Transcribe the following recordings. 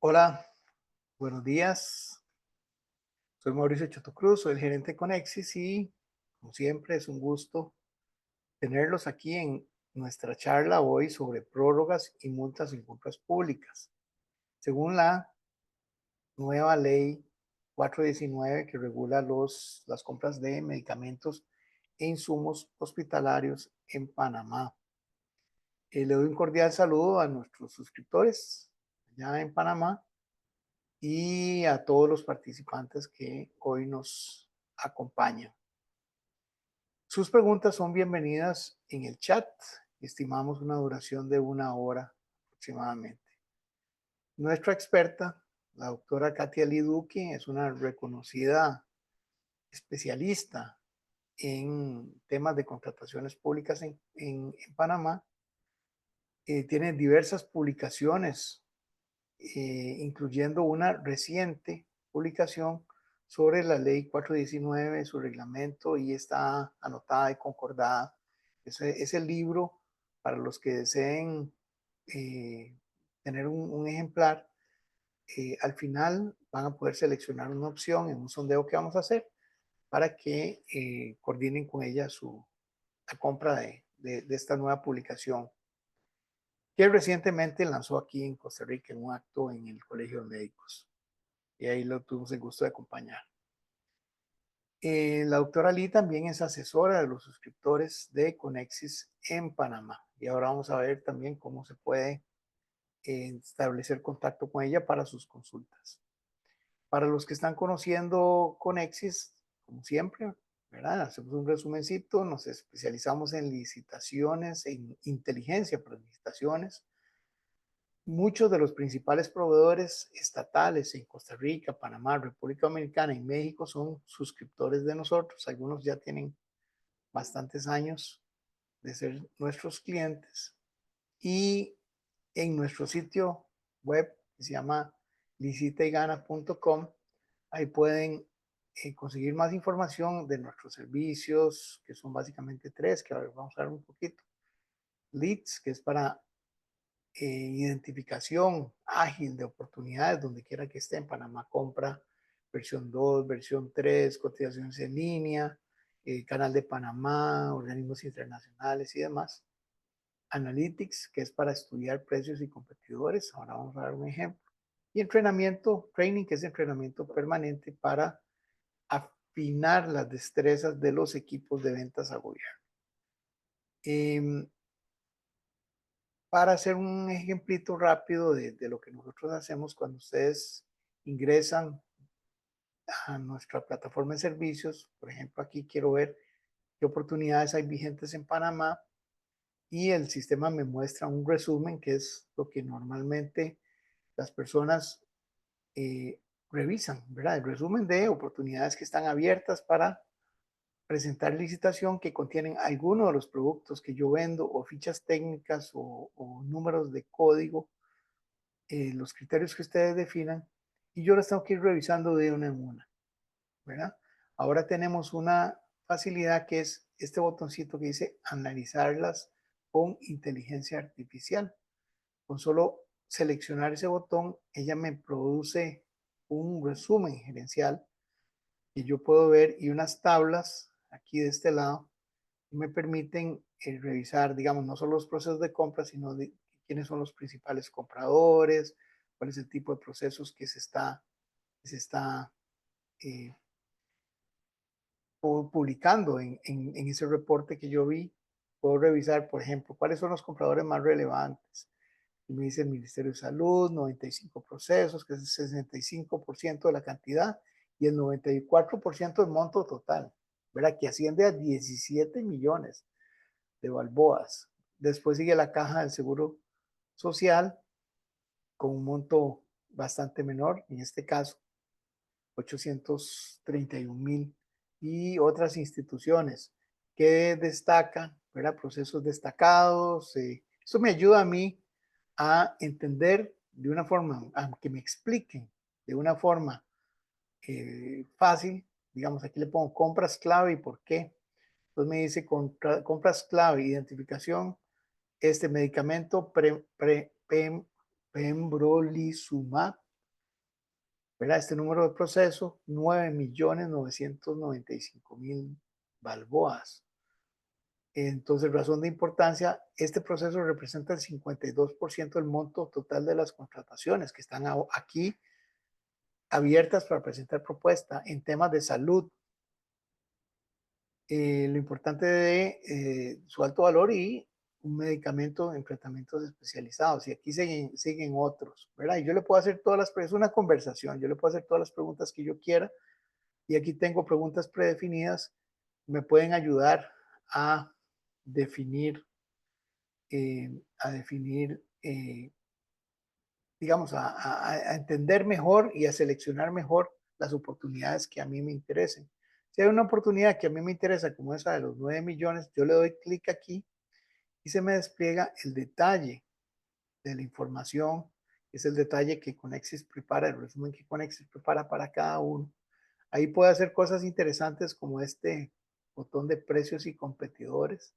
Hola, buenos días. Soy Mauricio Chotocruz, soy el gerente de Conexis y, como siempre, es un gusto tenerlos aquí en nuestra charla hoy sobre prórrogas y multas en compras públicas. Según la nueva ley 419 que regula las compras de medicamentos e insumos hospitalarios en Panamá. Le doy un cordial saludo a nuestros suscriptores allá en Panamá y a todos los participantes que hoy nos acompañan. Sus preguntas son bienvenidas en el chat. Estimamos una duración de 1 hora aproximadamente. Nuestra experta, la doctora Katia Liduki, es una reconocida especialista en temas de contrataciones públicas en Panamá. Tiene diversas publicaciones incluyendo una reciente publicación sobre la ley 419, su reglamento, y está anotada y concordada. Es el libro para los que deseen tener un ejemplar. Al final van a poder seleccionar una opción en un sondeo que vamos a hacer para que coordinen con ella la compra de esta nueva publicación que recientemente lanzó aquí en Costa Rica en un acto en el Colegio de Médicos. Y ahí lo tuvimos el gusto de acompañar. La doctora Lee también es asesora de los suscriptores de Conexis en Panamá. Y ahora vamos a ver también cómo se puede establecer contacto con ella para sus consultas. Para los que están conociendo Conexis, como siempre, ¿verdad? Hacemos un resumencito, nos especializamos en licitaciones, en inteligencia para licitaciones. Muchos de los principales proveedores estatales en Costa Rica, Panamá, República Dominicana y México son suscriptores de nosotros. Algunos ya tienen bastantes años de ser nuestros clientes. Y en nuestro sitio web, que se llama licitaygana.com, ahí pueden conseguir más información de nuestros servicios, que son básicamente tres, que ahora vamos a ver un poquito. Leads, que es para identificación ágil de oportunidades donde quiera que esté en Panamá Compra, versión 2, versión 3, cotizaciones en línea, canal de Panamá, organismos internacionales y demás. Analytics, que es para estudiar precios y competidores. Ahora vamos a dar un ejemplo. Y entrenamiento, training, que es entrenamiento permanente para afinar las destrezas de los equipos de ventas a gobierno. Para hacer un ejemplito rápido de lo que nosotros hacemos cuando ustedes ingresan a nuestra plataforma de servicios, por ejemplo, aquí quiero ver qué oportunidades hay vigentes en Panamá y el sistema me muestra un resumen que es lo que normalmente las personas revisan, ¿verdad? El resumen de oportunidades que están abiertas para presentar licitación que contienen alguno de los productos que yo vendo o fichas técnicas o números de código, los criterios que ustedes definan, y yo los tengo que ir revisando de una en una, ¿verdad? Ahora tenemos una facilidad que es este botoncito que dice analizarlas con inteligencia artificial. Con solo seleccionar ese botón, ella me produce un resumen gerencial que yo puedo ver y unas tablas aquí de este lado que me permiten revisar, digamos, no solo los procesos de compra, sino de quiénes son los principales compradores, cuál es el tipo de procesos que se está eh, publicando en ese reporte que yo vi. Puedo revisar, por ejemplo, cuáles son los compradores más relevantes. Y me dice el Ministerio de Salud, 95 procesos, que es el 65% de la cantidad y el 94% del monto total, ¿verdad? Que asciende a 17 millones de balboas. Después sigue la caja del Seguro Social con un monto bastante menor, en este caso 831,000, y otras instituciones que destacan, ¿verdad? Procesos destacados. Eso me ayuda a mí a entender de una forma, a que me expliquen de una forma fácil. Digamos, aquí le pongo compras clave y por qué. Entonces me dice compras clave, identificación, este medicamento pembrolizumab ¿verdad? Este número de proceso, 9.995.000 balboas. Entonces, razón de importancia, este proceso representa el 52% del monto total de las contrataciones que están aquí abiertas para presentar propuesta en temas de salud. Lo importante de su alto valor y un medicamento en tratamientos especializados. Y aquí siguen otros, ¿verdad? Y yo le puedo hacer todas las preguntas, es una conversación, yo le puedo hacer todas las preguntas que yo quiera. Y aquí tengo preguntas predefinidas, me pueden ayudar a definir, digamos, a entender mejor y a seleccionar mejor las oportunidades que a mí me interesen. Si hay una oportunidad que a mí me interesa, como esa de los 9 millones, yo le doy clic aquí y se me despliega el detalle de la información, es el detalle que Conexis prepara, el resumen que Conexis prepara para cada uno. Ahí puede hacer cosas interesantes como este botón de precios y competidores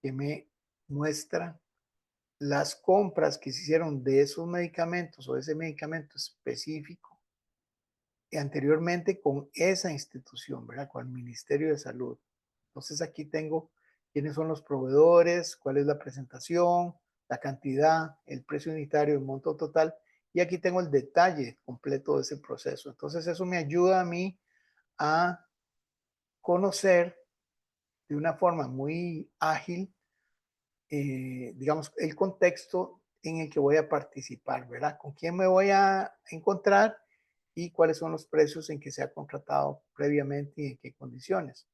que me muestra las compras que se hicieron de esos medicamentos o ese medicamento específico anteriormente con esa institución, ¿verdad? Con el Ministerio de Salud. Entonces aquí tengo quiénes son los proveedores, cuál es la presentación, la cantidad, el precio unitario, el monto total, y aquí tengo el detalle completo de ese proceso. Entonces eso me ayuda a mí a conocer de una forma muy ágil, digamos, el contexto en el que voy a participar, ¿verdad? Con quién me voy a encontrar y cuáles son los precios en que se ha contratado previamente y en qué condiciones.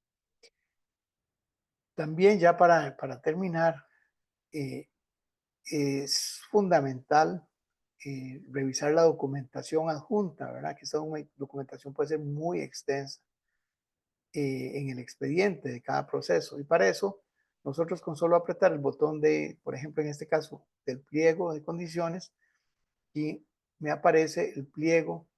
También ya para terminar, es fundamental revisar la documentación adjunta, ¿verdad? Que esta documentación puede ser muy extensa en el expediente de cada proceso. Y para eso, nosotros con solo apretar el botón de, por ejemplo, en este caso, del pliego de condiciones, y me aparece el pliego,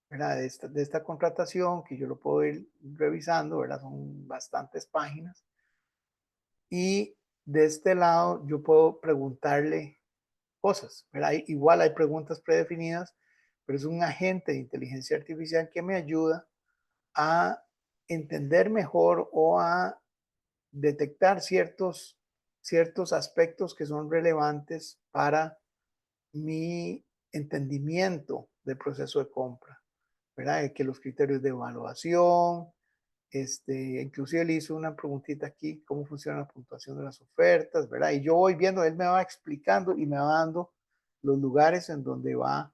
¿verdad? De esta contratación, que yo lo puedo ir revisando, ¿verdad? Son bastantes páginas. Y de este lado yo puedo preguntarle cosas, ¿verdad? Igual hay preguntas predefinidas, pero es un agente de inteligencia artificial que me ayuda a entender mejor o a detectar ciertos aspectos que son relevantes para mi entendimiento del proceso de compra, ¿verdad? Que los criterios de evaluación, inclusive le hizo una preguntita aquí, cómo funciona la puntuación de las ofertas, ¿verdad? Y yo voy viendo, él me va explicando y me va dando los lugares en donde va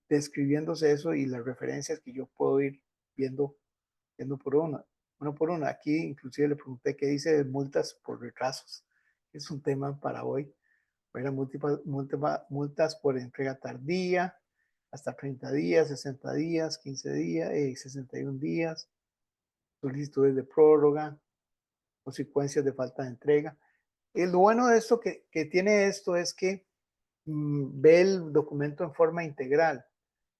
describiéndose eso y las referencias que yo puedo ir viendo por uno por uno. Aquí inclusive le pregunté qué dice de multas por retrasos. Es un tema para hoy. ¿Verdad? Multas por entrega tardía, hasta 30 días, 60 días, 15 días, 61 días, solicitudes de prórroga, consecuencias de falta de entrega. Lo bueno de esto que tiene esto es que ve el documento en forma integral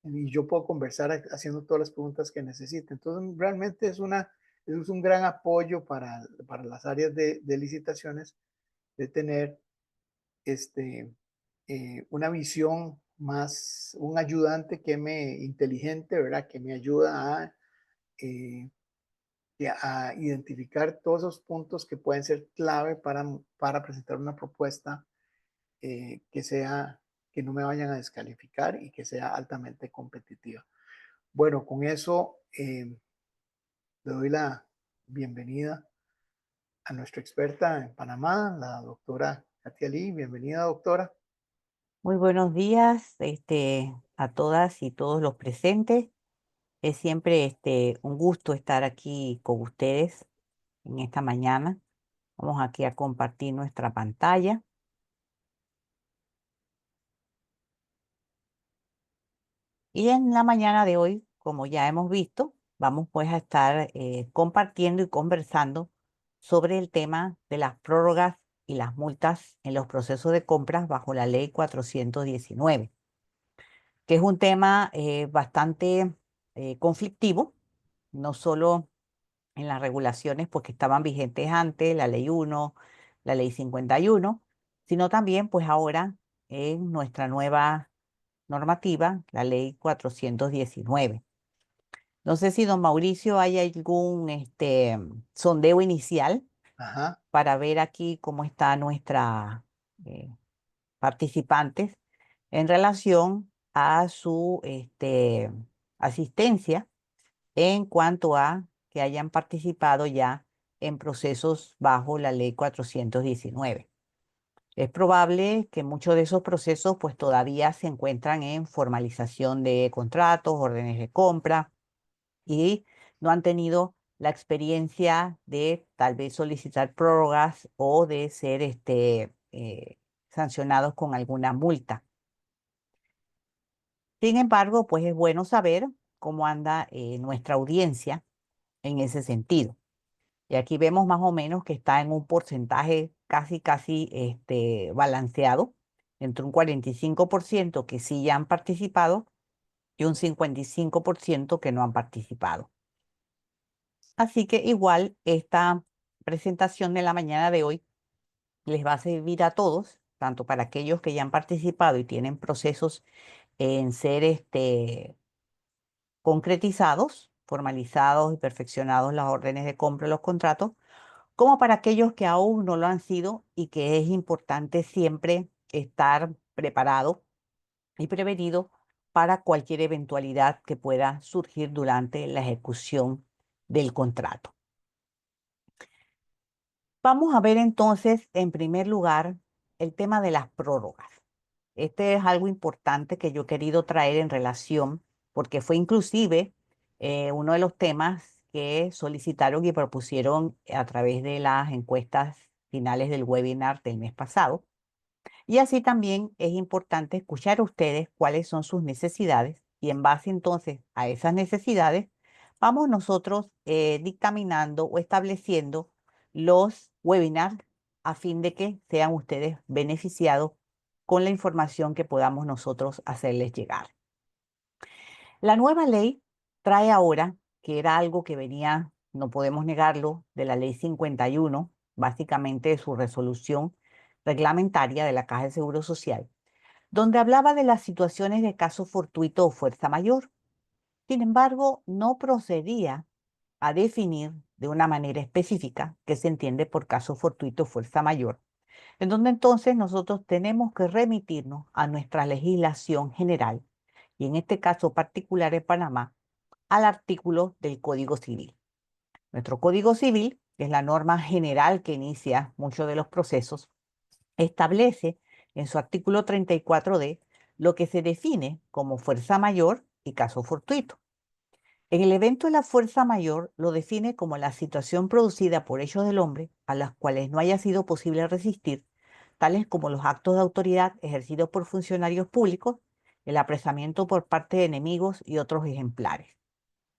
y yo puedo conversar haciendo todas las preguntas que necesite. Entonces, realmente es un gran apoyo para las áreas de licitaciones de tener una visión más, un ayudante inteligente, ¿verdad? Que me ayuda eh, a identificar todos esos puntos que pueden ser clave para presentar una propuesta que no me vayan a descalificar y que sea altamente competitiva. Bueno, con eso le doy la bienvenida a nuestra experta en Panamá, la doctora Katia Lee. Bienvenida, doctora. Muy buenos días, a todas y todos los presentes. Es siempre un gusto estar aquí con ustedes en esta mañana. Vamos aquí a compartir nuestra pantalla. Y en la mañana de hoy, como ya hemos visto, vamos pues a estar compartiendo y conversando sobre el tema de las prórrogas y las multas en los procesos de compras bajo la Ley 419, que es un tema bastante conflictivo, no solo en las regulaciones porque estaban vigentes antes, la Ley 1, la Ley 51, sino también pues ahora en nuestra normativa, la ley 419. No sé si don Mauricio hay algún sondeo inicial Ajá. para ver aquí cómo está nuestra participantes en relación a su asistencia en cuanto a que hayan participado ya en procesos bajo la ley 419. Es probable que muchos de esos procesos pues todavía se encuentran en formalización de contratos, órdenes de compra y no han tenido la experiencia de tal vez solicitar prórrogas o de ser sancionados con alguna multa. Sin embargo, pues es bueno saber cómo anda nuestra audiencia en ese sentido. Y aquí vemos más o menos que está en un porcentaje casi balanceado entre un 45% que sí ya han participado y un 55% que no han participado. Así que igual esta presentación de la mañana de hoy les va a servir a todos, tanto para aquellos que ya han participado y tienen procesos en ser concretizados, formalizados y perfeccionados las órdenes de compra y los contratos, como para aquellos que aún no lo han sido y que es importante siempre estar preparado y prevenido para cualquier eventualidad que pueda surgir durante la ejecución del contrato. Vamos a ver entonces, en primer lugar, el tema de las prórrogas. Este es algo importante que yo he querido traer en relación, porque fue inclusive uno de los temas que solicitaron y propusieron a través de las encuestas finales del webinar del mes pasado. Y así también es importante escuchar a ustedes cuáles son sus necesidades y en base entonces a esas necesidades, vamos nosotros dictaminando o estableciendo los webinars a fin de que sean ustedes beneficiados con la información que podamos nosotros hacerles llegar. La nueva ley trae ahora, que era algo que venía, no podemos negarlo, de la ley 51, básicamente de su resolución reglamentaria de la Caja de Seguro Social, donde hablaba de las situaciones de caso fortuito o fuerza mayor. Sin embargo, no procedía a definir de una manera específica qué se entiende por caso fortuito o fuerza mayor, en donde entonces nosotros tenemos que remitirnos a nuestra legislación general, y en este caso particular en Panamá, al artículo del Código Civil. Nuestro Código Civil, que es la norma general que inicia muchos de los procesos, establece en su artículo 34D lo que se define como fuerza mayor y caso fortuito. En el evento de la fuerza mayor lo define como la situación producida por hechos del hombre a las cuales no haya sido posible resistir, tales como los actos de autoridad ejercidos por funcionarios públicos, el apresamiento por parte de enemigos y otros ejemplares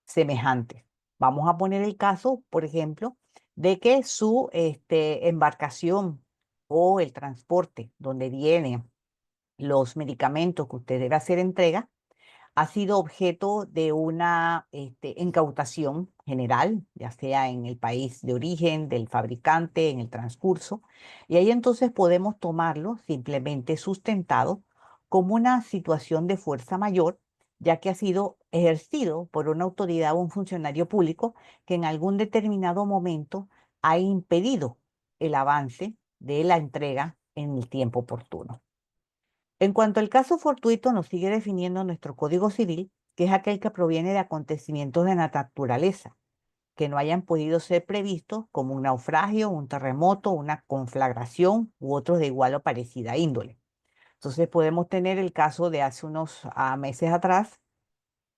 semejantes. Vamos a poner el caso, por ejemplo, de que su embarcación o el transporte donde vienen los medicamentos que usted debe hacer entrega ha sido objeto de una incautación general, ya sea en el país de origen del fabricante, en el transcurso, y ahí entonces podemos tomarlo simplemente sustentado como una situación de fuerza mayor, ya que ha sido ejercido por una autoridad o un funcionario público que en algún determinado momento ha impedido el avance de la entrega en el tiempo oportuno. En cuanto al caso fortuito, nos sigue definiendo nuestro Código Civil, que es aquel que proviene de acontecimientos de la naturaleza, que no hayan podido ser previstos como un naufragio, un terremoto, una conflagración u otros de igual o parecida índole. Entonces podemos tener el caso de hace unos meses atrás,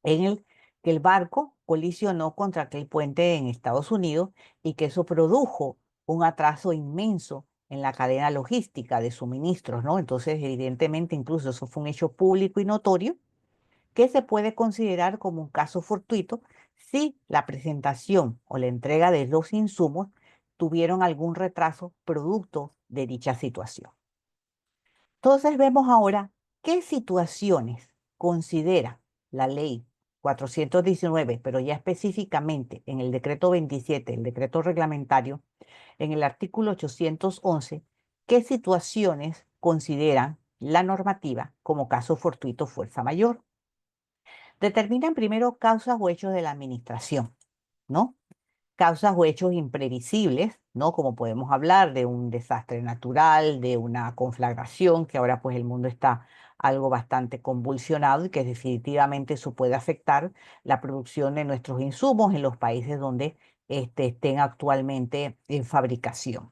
en el que el barco colisionó contra aquel puente en Estados Unidos y que eso produjo un atraso inmenso en la cadena logística de suministros, ¿no? Entonces, evidentemente, incluso eso fue un hecho público y notorio que se puede considerar como un caso fortuito si la presentación o la entrega de los insumos tuvieron algún retraso producto de dicha situación. Entonces vemos ahora qué situaciones considera la ley 419, pero ya específicamente en el decreto 27, el decreto reglamentario, en el artículo 811, qué situaciones consideran la normativa como caso fortuito fuerza mayor. Determinan primero causas o hechos de la administración, ¿no? Causas o hechos imprevisibles, ¿no? Como podemos hablar de un desastre natural, de una conflagración, que ahora pues el mundo está algo bastante convulsionado y que definitivamente eso puede afectar la producción de nuestros insumos en los países donde estén actualmente en fabricación.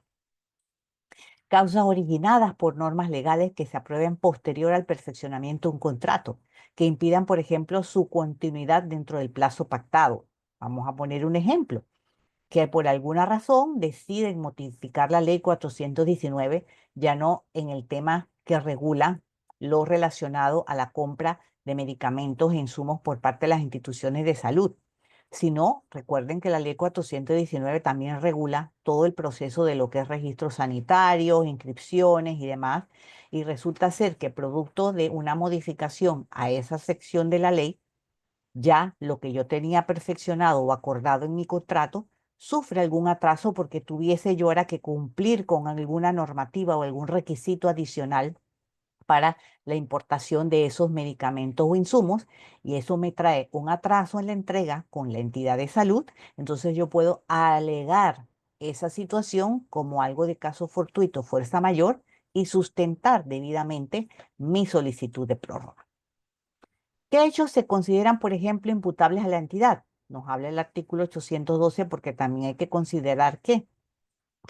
Causas originadas por normas legales que se aprueben posterior al perfeccionamiento de un contrato, que impidan, por ejemplo, su continuidad dentro del plazo pactado. Vamos a poner un ejemplo que por alguna razón deciden modificar la ley 419, ya no en el tema que regula lo relacionado a la compra de medicamentos e insumos por parte de las instituciones de salud, sino recuerden que la ley 419 también regula todo el proceso de lo que es registros sanitarios, inscripciones y demás, y resulta ser que producto de una modificación a esa sección de la ley, ya lo que yo tenía perfeccionado o acordado en mi contrato sufre algún atraso porque tuviese yo ahora que cumplir con alguna normativa o algún requisito adicional para la importación de esos medicamentos o insumos, y eso me trae un atraso en la entrega con la entidad de salud. Entonces yo puedo alegar esa situación como algo de caso fortuito, fuerza mayor, y sustentar debidamente mi solicitud de prórroga. ¿Qué hechos se consideran, por ejemplo, imputables a la entidad? Nos habla el artículo 812 porque también hay que considerar que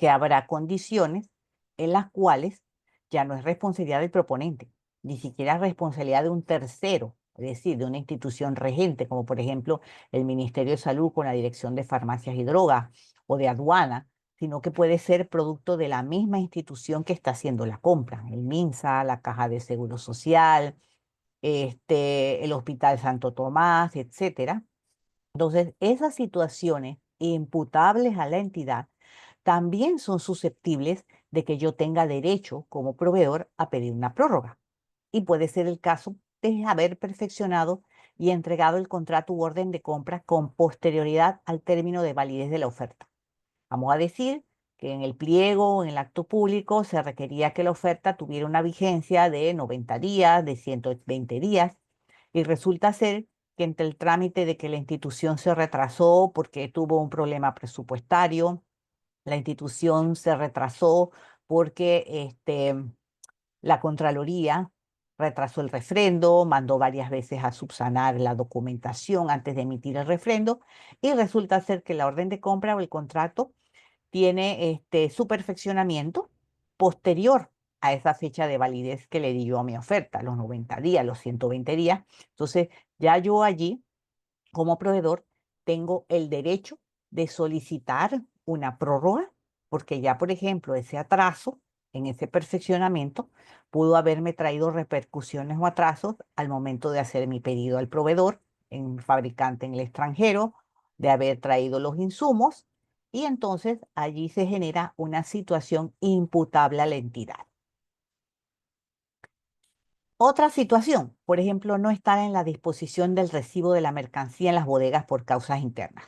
habrá condiciones en las cuales ya no es responsabilidad del proponente, ni siquiera es responsabilidad de un tercero, es decir, de una institución regente, como por ejemplo el Ministerio de Salud con la Dirección de Farmacias y Drogas o de Aduana, sino que puede ser producto de la misma institución que está haciendo la compra, el MINSA, la Caja de Seguro Social, el Hospital Santo Tomás, etcétera. Entonces, esas situaciones imputables a la entidad también son susceptibles de que yo tenga derecho como proveedor a pedir una prórroga. Y puede ser el caso de haber perfeccionado y entregado el contrato u orden de compra con posterioridad al término de validez de la oferta. Vamos a decir que en el pliego o en el acto público se requería que la oferta tuviera una vigencia de 90 días, de 120 días, y resulta ser que entre el trámite de que la institución se retrasó porque tuvo un problema presupuestario, la institución se retrasó porque la Contraloría retrasó el refrendo, mandó varias veces a subsanar la documentación antes de emitir el refrendo, y resulta ser que la orden de compra o el contrato tiene su perfeccionamiento posterior a esa fecha de validez que le di yo a mi oferta, los 90 días, los 120 días. Entonces, ya yo allí, como proveedor, tengo el derecho de solicitar una prórroga, porque ya, por ejemplo, ese atraso en ese perfeccionamiento pudo haberme traído repercusiones o atrasos al momento de hacer mi pedido al proveedor, en fabricante en el extranjero, de haber traído los insumos, y entonces allí se genera una situación imputable a la entidad. Otra situación, por ejemplo, no estar en la disposición del recibo de la mercancía en las bodegas por causas internas.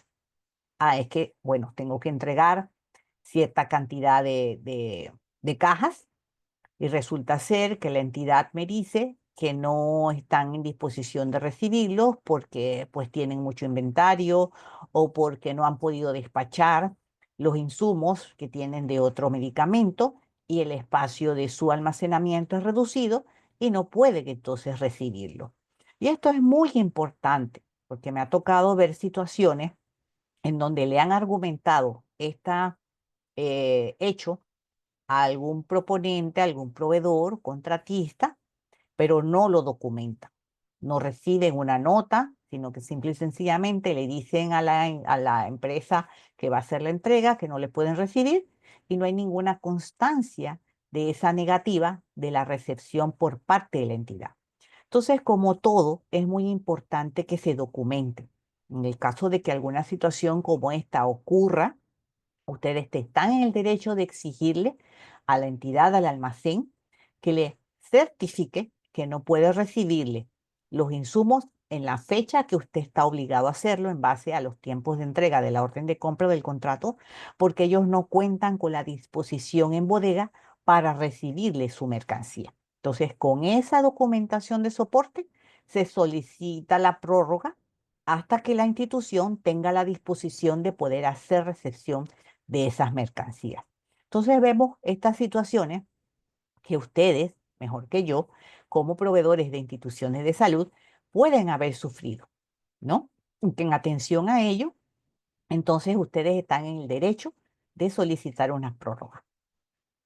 Es que, bueno, tengo que entregar cierta cantidad de cajas y resulta ser que la entidad me dice que no están en disposición de recibirlos porque pues tienen mucho inventario o porque no han podido despachar los insumos que tienen de otro medicamento y el espacio de su almacenamiento es reducido y no pueden entonces recibirlo. Y esto es muy importante porque me ha tocado ver situaciones en donde le han argumentado este hecho a algún proponente, a algún proveedor, contratista, pero no lo documenta. No reciben una nota, sino que simple y sencillamente le dicen a la empresa que va a hacer la entrega que no le pueden recibir, y no hay ninguna constancia de esa negativa de la recepción por parte de la entidad. Entonces, como todo, es muy importante que se documente. En el caso de que alguna situación como esta ocurra, ustedes están en el derecho de exigirle a la entidad, al almacén, que le certifique que no puede recibirle los insumos en la fecha que usted está obligado a hacerlo en base a los tiempos de entrega de la orden de compra o del contrato, porque ellos no cuentan con la disposición en bodega para recibirle su mercancía. Entonces, con esa documentación de soporte, se solicita la prórroga hasta que la institución tenga la disposición de poder hacer recepción de esas mercancías. Entonces, vemos estas situaciones que ustedes, mejor que yo, como proveedores de instituciones de salud, pueden haber sufrido, ¿no? Y que en atención a ello, entonces ustedes están en el derecho de solicitar una prórroga.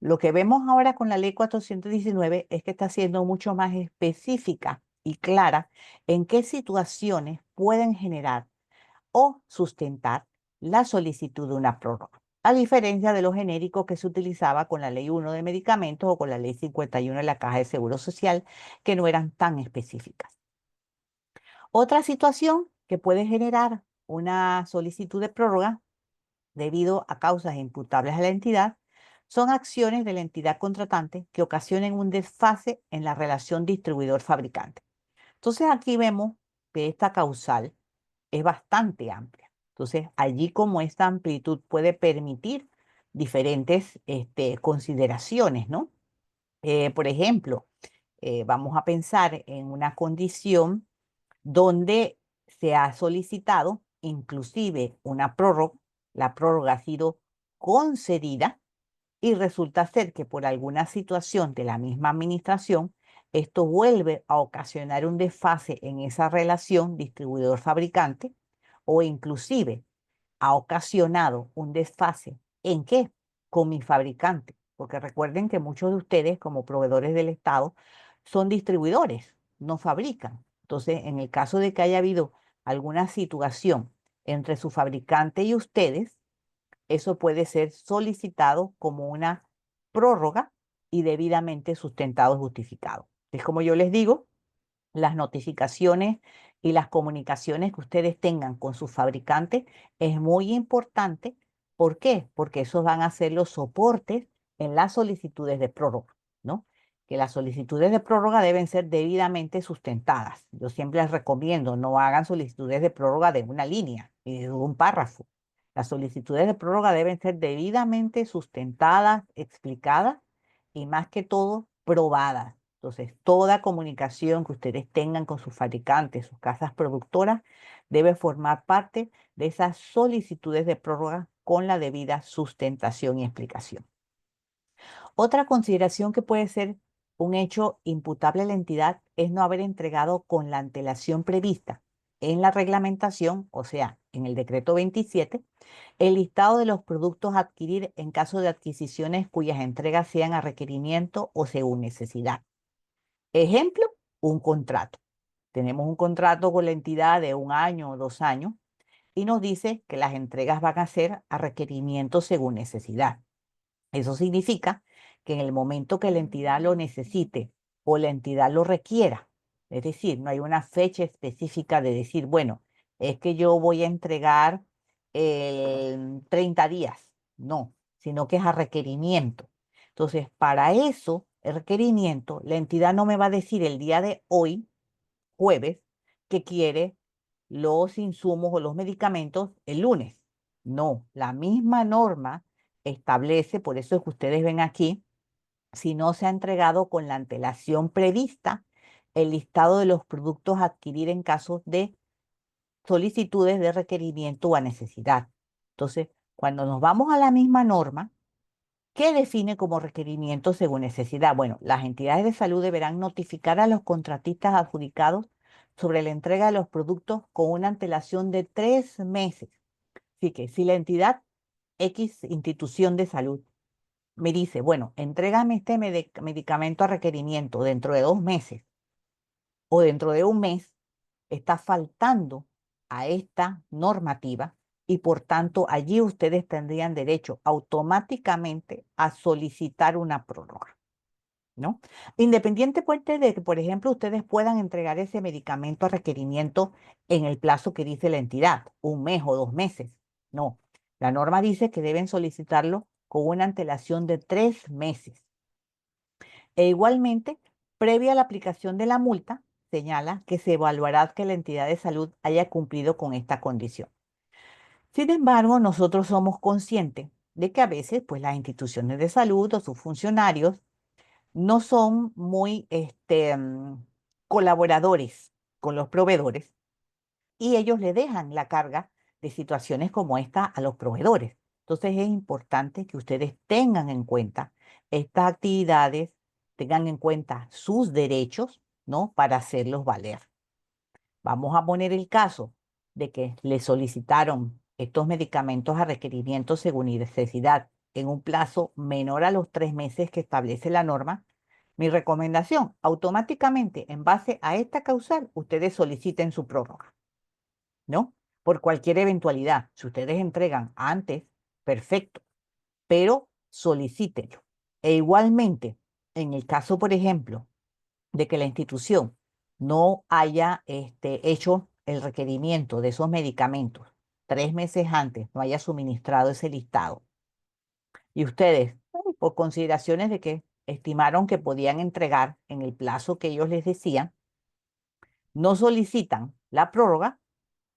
Lo que vemos ahora con la ley 419 es que está siendo mucho más específica y clara en qué situaciones pueden generar o sustentar la solicitud de una prórroga, a diferencia de lo genérico que se utilizaba con la Ley 1 de medicamentos o con la Ley 51 de la Caja de Seguro Social, que no eran tan específicas. Otra situación que puede generar una solicitud de prórroga debido a causas imputables a la entidad son acciones de la entidad contratante que ocasionen un desfase en la relación distribuidor-fabricante. Entonces aquí vemos que esta causal es bastante amplia. Entonces, allí como esta amplitud puede permitir diferentes consideraciones, ¿no? Por ejemplo, vamos a pensar en una condición donde se ha solicitado inclusive una prórroga, la prórroga ha sido concedida y resulta ser que por alguna situación de la misma administración, esto vuelve a ocasionar un desfase en esa relación distribuidor-fabricante o inclusive ha ocasionado un desfase. ¿En qué? Con mi fabricante. Porque recuerden que muchos de ustedes como proveedores del Estado son distribuidores, no fabrican. Entonces, en el caso de que haya habido alguna situación entre su fabricante y ustedes, eso puede ser solicitado como una prórroga y debidamente sustentado y justificado. Es como yo les digo, las notificaciones y las comunicaciones que ustedes tengan con sus fabricantes es muy importante. ¿Por qué? Porque esos van a ser los soportes en las solicitudes de prórroga, ¿no? Que las solicitudes de prórroga deben ser debidamente sustentadas. Yo siempre les recomiendo, no hagan solicitudes de prórroga de una línea y de un párrafo. Las solicitudes de prórroga deben ser debidamente sustentadas, explicadas y más que todo probadas. Entonces, toda comunicación que ustedes tengan con sus fabricantes, sus casas productoras, debe formar parte de esas solicitudes de prórroga con la debida sustentación y explicación. Otra consideración que puede ser un hecho imputable a la entidad es no haber entregado con la antelación prevista en la reglamentación, o sea, en el decreto 27, el listado de los productos a adquirir en caso de adquisiciones cuyas entregas sean a requerimiento o según necesidad. Ejemplo, un contrato. Tenemos un contrato con la entidad de 1 año o 2 años y nos dice que las entregas van a ser a requerimiento según necesidad. Eso significa que en el momento que la entidad lo necesite o la entidad lo requiera, es decir, no hay una fecha específica de decir, bueno, es que yo voy a entregar en 30 días. No, sino que es a requerimiento. Entonces, para eso, el requerimiento, la entidad no me va a decir el día de hoy, jueves, que quiere los insumos o los medicamentos el lunes. No, la misma norma establece, por eso es que ustedes ven aquí, si no se ha entregado con la antelación prevista el listado de los productos a adquirir en caso de solicitudes de requerimiento o a necesidad. Entonces, cuando nos vamos a la misma norma, ¿qué define como requerimiento según necesidad? Bueno, las entidades de salud deberán notificar a los contratistas adjudicados sobre la entrega de los productos con una antelación de 3 meses. Así que si la entidad X institución de salud me dice, bueno, entrégame este medicamento a requerimiento dentro de 2 meses o dentro de un mes, está faltando a esta normativa y por tanto allí ustedes tendrían derecho automáticamente a solicitar una prórroga, ¿no? Independientemente de que, por ejemplo, ustedes puedan entregar ese medicamento a requerimiento en el plazo que dice la entidad, 1 mes o 2 meses. No, la norma dice que deben solicitarlo con una antelación de 3 meses. E igualmente, previa a la aplicación de la multa, señala que se evaluará que la entidad de salud haya cumplido con esta condición. Sin embargo, nosotros somos conscientes de que a veces, pues, las instituciones de salud o sus funcionarios no son muy colaboradores con los proveedores y ellos le dejan la carga de situaciones como esta a los proveedores. Entonces es importante que ustedes tengan en cuenta estas actividades, tengan en cuenta sus derechos, ¿no? Para hacerlos valer. Vamos a poner el caso de que le solicitaron estos medicamentos a requerimiento según necesidad en un plazo menor a los 3 meses que establece la norma. Mi recomendación, automáticamente en base a esta causal, ustedes soliciten su prórroga, ¿no? Por cualquier eventualidad. Si ustedes entregan antes, perfecto, pero solicítenlo. E igualmente, en el caso, por ejemplo, de que la institución no haya hecho el requerimiento de esos medicamentos 3 meses antes, no haya suministrado ese listado, y ustedes, por consideraciones de que estimaron que podían entregar en el plazo que ellos les decían, no solicitan la prórroga,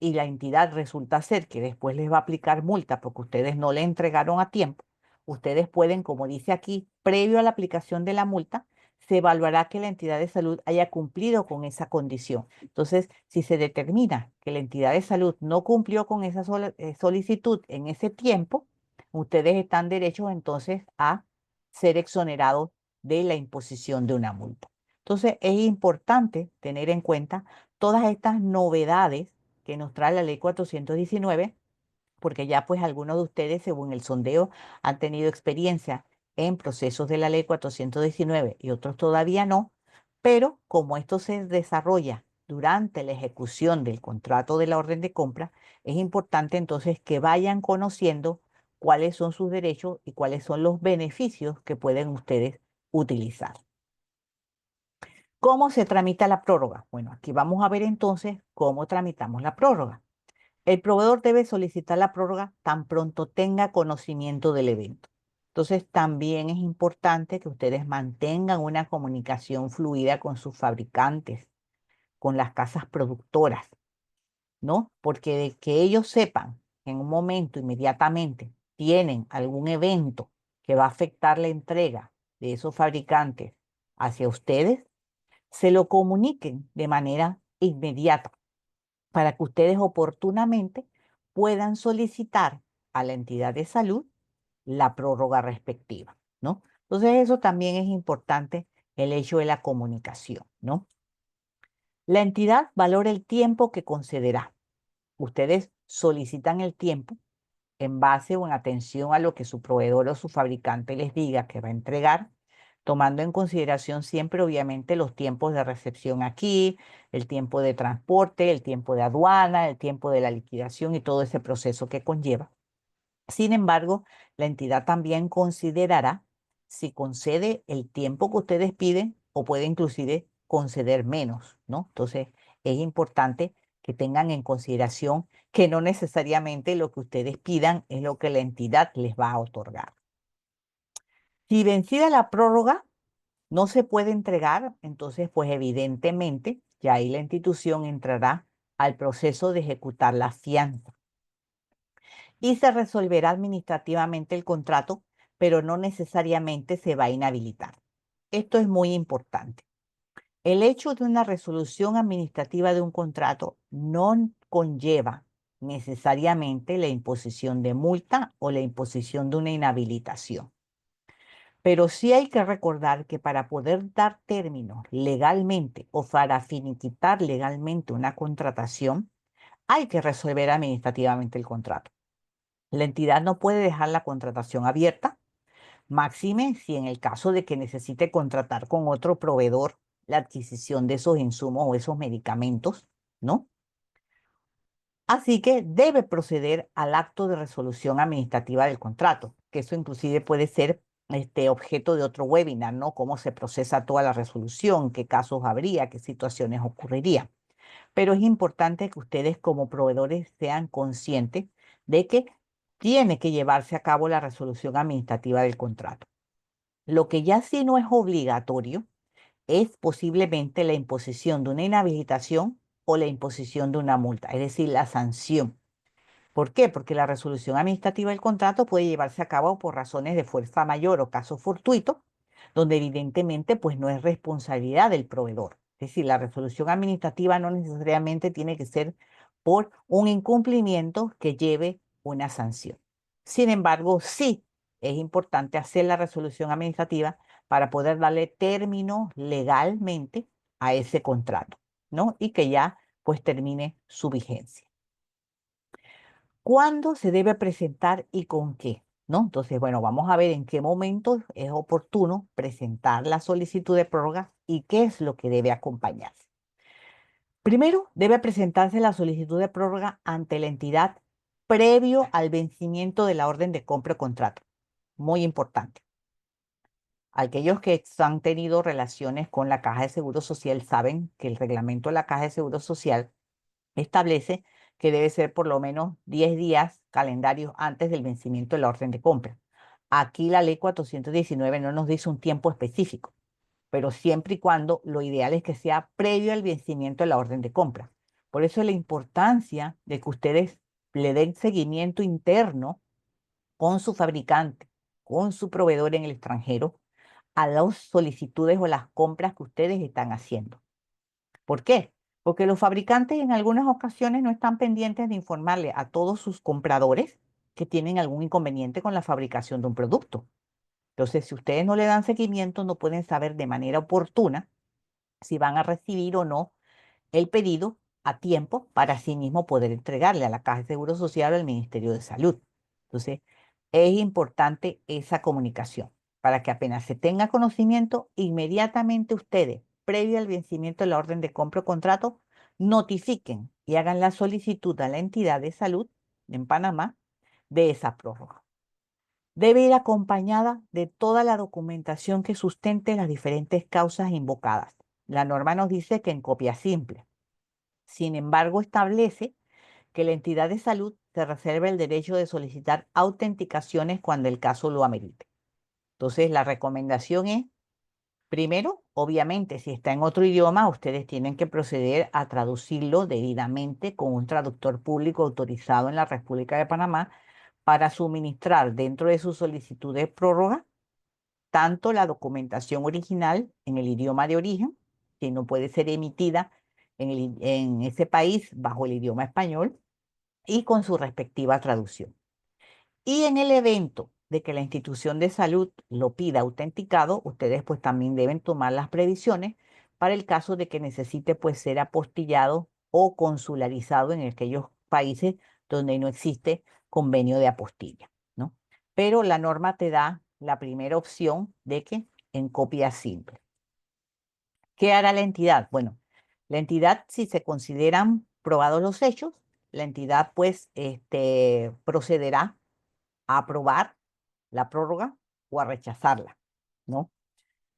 y la entidad resulta ser que después les va a aplicar multa porque ustedes no le entregaron a tiempo, ustedes pueden, como dice aquí, previo a la aplicación de la multa, se evaluará que la entidad de salud haya cumplido con esa condición. Entonces, si se determina que la entidad de salud no cumplió con esa solicitud en ese tiempo, ustedes están derechos entonces a ser exonerados de la imposición de una multa. Entonces, es importante tener en cuenta todas estas novedades que nos trae la ley 419, porque ya pues algunos de ustedes, según el sondeo, han tenido experiencia en procesos de la ley 419 y otros todavía no, pero como esto se desarrolla durante la ejecución del contrato de la orden de compra, es importante entonces que vayan conociendo cuáles son sus derechos y cuáles son los beneficios que pueden ustedes utilizar. ¿Cómo se tramita la prórroga? Bueno, aquí vamos a ver entonces cómo tramitamos la prórroga. El proveedor debe solicitar la prórroga tan pronto tenga conocimiento del evento. Entonces, también es importante que ustedes mantengan una comunicación fluida con sus fabricantes, con las casas productoras, ¿no? Porque de que ellos sepan que en un momento inmediatamente tienen algún evento que va a afectar la entrega de esos fabricantes hacia ustedes, se lo comuniquen de manera inmediata para que ustedes oportunamente puedan solicitar a la entidad de salud la prórroga respectiva, ¿no? Entonces eso también es importante, el hecho de la comunicación, ¿no? La entidad valora el tiempo que concederá. Ustedes solicitan el tiempo en base o en atención a lo que su proveedor o su fabricante les diga que va a entregar, tomando en consideración siempre, obviamente, los tiempos de recepción aquí, el tiempo de transporte, el tiempo de aduana, el tiempo de la liquidación y todo ese proceso que conlleva. Sin embargo, la entidad también considerará si concede el tiempo que ustedes piden o puede inclusive conceder menos, ¿no? Entonces, es importante que tengan en consideración que no necesariamente lo que ustedes pidan es lo que la entidad les va a otorgar. Si vencida la prórroga no se puede entregar, entonces, pues evidentemente, ya ahí la institución entrará al proceso de ejecutar la fianza y se resolverá administrativamente el contrato, pero no necesariamente se va a inhabilitar. Esto es muy importante. El hecho de una resolución administrativa de un contrato no conlleva necesariamente la imposición de multa o la imposición de una inhabilitación. Pero sí hay que recordar que para poder dar término legalmente o para finiquitar legalmente una contratación, hay que resolver administrativamente el contrato. La entidad no puede dejar la contratación abierta, máxime si en el caso de que necesite contratar con otro proveedor la adquisición de esos insumos o esos medicamentos, ¿no? Así que debe proceder al acto de resolución administrativa del contrato, que eso inclusive puede ser objeto de otro webinar, ¿no? Cómo se procesa toda la resolución, qué casos habría, qué situaciones ocurrirían. Pero es importante que ustedes como proveedores sean conscientes de que tiene que llevarse a cabo la resolución administrativa del contrato. Lo que ya sí no es obligatorio es posiblemente la imposición de una inhabilitación o la imposición de una multa, es decir, la sanción. ¿Por qué? Porque la resolución administrativa del contrato puede llevarse a cabo por razones de fuerza mayor o caso fortuito, donde evidentemente pues no es responsabilidad del proveedor. Es decir, la resolución administrativa no necesariamente tiene que ser por un incumplimiento que lleve una sanción. Sin embargo, sí es importante hacer la resolución administrativa para poder darle término legalmente a ese contrato, ¿no? Y que ya pues termine su vigencia. ¿Cuándo se debe presentar y con qué? ¿No? Entonces, bueno, vamos a ver en qué momento es oportuno presentar la solicitud de prórroga y qué es lo que debe acompañarse. Primero, debe presentarse la solicitud de prórroga ante la entidad previo al vencimiento de la orden de compra o contrato. Muy importante. Aquellos que han tenido relaciones con la Caja de Seguro Social saben que el reglamento de la Caja de Seguro Social establece que debe ser por lo menos 10 días calendarios antes del vencimiento de la orden de compra. Aquí la ley 419 no nos dice un tiempo específico, pero siempre y cuando lo ideal es que sea previo al vencimiento de la orden de compra. Por eso la importancia de que ustedes le den seguimiento interno con su fabricante, con su proveedor en el extranjero, a las solicitudes o las compras que ustedes están haciendo. ¿Por qué? Porque los fabricantes en algunas ocasiones no están pendientes de informarle a todos sus compradores que tienen algún inconveniente con la fabricación de un producto. Entonces, si ustedes no le dan seguimiento, no pueden saber de manera oportuna si van a recibir o no el pedido a tiempo para sí mismo poder entregarle a la Caja de Seguro Social o al Ministerio de Salud. Entonces, es importante esa comunicación para que apenas se tenga conocimiento, inmediatamente ustedes, previo al vencimiento de la orden de compra o contrato, notifiquen y hagan la solicitud a la entidad de salud en Panamá de esa prórroga. Debe ir acompañada de toda la documentación que sustente las diferentes causas invocadas. La norma nos dice que en copia simple. Sin embargo, establece que la entidad de salud se reserva el derecho de solicitar autenticaciones cuando el caso lo amerite. Entonces, la recomendación es, primero, obviamente, si está en otro idioma, ustedes tienen que proceder a traducirlo debidamente con un traductor público autorizado en la República de Panamá para suministrar dentro de su solicitud de prórroga tanto la documentación original en el idioma de origen, que no puede ser emitida en ese país bajo el idioma español, y con su respectiva traducción. Y en el evento de que la institución de salud lo pida autenticado, ustedes pues también deben tomar las previsiones para el caso de que necesite pues ser apostillado o consularizado en aquellos países donde no existe convenio de apostilla, ¿no? Pero la norma te da la primera opción de que en copia simple. ¿Qué hará la entidad? Bueno, la entidad, si se consideran probados los hechos, la entidad pues procederá a aprobar la prórroga o a rechazarla, ¿no?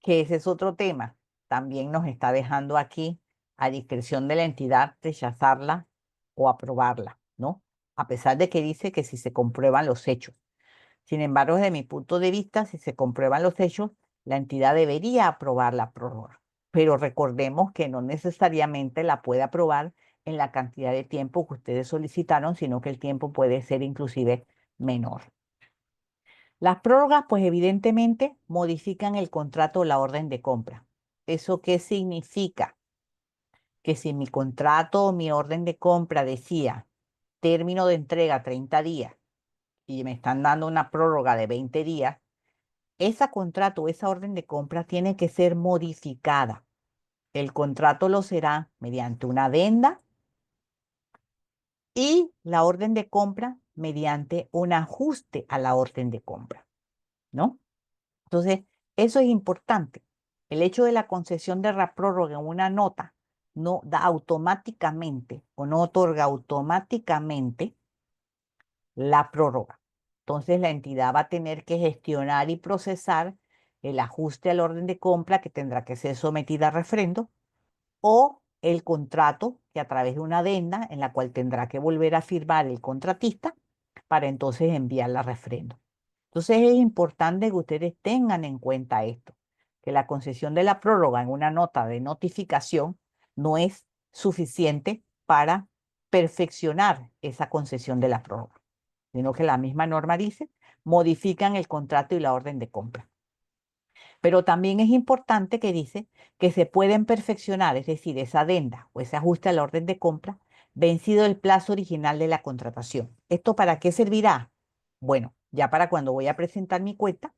Que ese es otro tema. También nos está dejando aquí a discreción de la entidad rechazarla o aprobarla, ¿no? A pesar de que dice que si se comprueban los hechos. Sin embargo, desde mi punto de vista, si se comprueban los hechos, la entidad debería aprobar la prórroga. Pero recordemos que no necesariamente la puede aprobar en la cantidad de tiempo que ustedes solicitaron, sino que el tiempo puede ser inclusive menor. Las prórrogas, pues evidentemente, modifican el contrato o la orden de compra. ¿Eso qué significa? Que si mi contrato o mi orden de compra decía término de entrega 30 días y me están dando una prórroga de 20 días, ese contrato o esa orden de compra tiene que ser modificada. El contrato lo será mediante una adenda y la orden de compra mediante un ajuste a la orden de compra, ¿no? Entonces, eso es importante. El hecho de la concesión de la prórroga en una nota no da automáticamente o no otorga automáticamente la prórroga. Entonces, la entidad va a tener que gestionar y procesar el ajuste al orden de compra que tendrá que ser sometida a refrendo o el contrato que a través de una adenda en la cual tendrá que volver a firmar el contratista para entonces enviarla a refrendo. Entonces es importante que ustedes tengan en cuenta esto, que la concesión de la prórroga en una nota de notificación no es suficiente para perfeccionar esa concesión de la prórroga, sino que la misma norma dice, modifican el contrato y la orden de compra. Pero también es importante que dice que se pueden perfeccionar, es decir, esa adenda o ese ajuste al orden de compra, vencido el plazo original de la contratación. ¿Esto para qué servirá? Bueno, ya para cuando voy a presentar mi cuenta,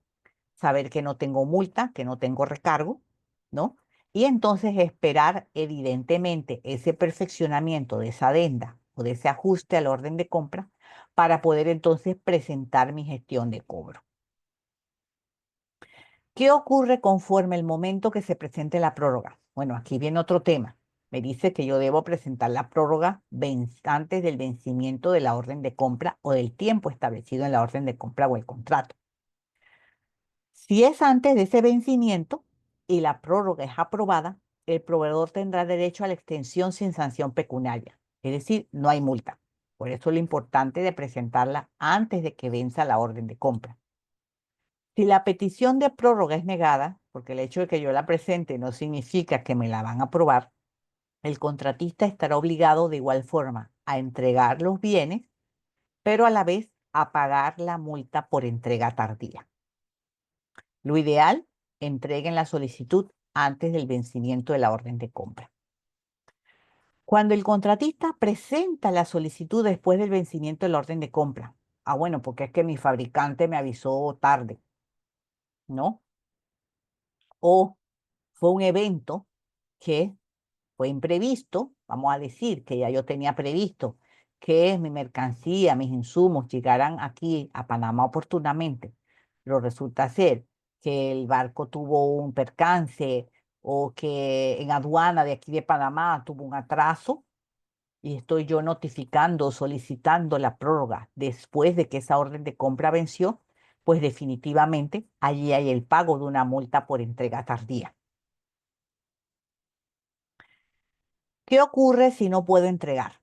saber que no tengo multa, que no tengo recargo, ¿no? Y entonces esperar evidentemente ese perfeccionamiento de esa adenda o de ese ajuste al orden de compra para poder entonces presentar mi gestión de cobro. ¿Qué ocurre conforme el momento que se presente la prórroga? Bueno, aquí viene otro tema. Me dice que yo debo presentar la prórroga antes del vencimiento de la orden de compra o del tiempo establecido en la orden de compra o el contrato. Si es antes de ese vencimiento y la prórroga es aprobada, el proveedor tendrá derecho a la extensión sin sanción pecuniaria, es decir, no hay multa. Por eso es lo importante de presentarla antes de que venza la orden de compra. Si la petición de prórroga es negada, porque el hecho de que yo la presente no significa que me la van a aprobar, el contratista estará obligado de igual forma a entregar los bienes, pero a la vez a pagar la multa por entrega tardía. Lo ideal, entreguen la solicitud antes del vencimiento de la orden de compra. Cuando el contratista presenta la solicitud después del vencimiento de la orden de compra, bueno, porque es que mi fabricante me avisó tarde, ¿no? O fue un evento que fue imprevisto, vamos a decir que ya yo tenía previsto que mi mercancía, mis insumos llegaran aquí a Panamá oportunamente, pero resulta ser que el barco tuvo un percance o que en aduana de aquí de Panamá tuvo un atraso y estoy yo notificando, solicitando la prórroga después de que esa orden de compra venció, pues definitivamente allí hay el pago de una multa por entrega tardía. ¿Qué ocurre si no puedo entregar?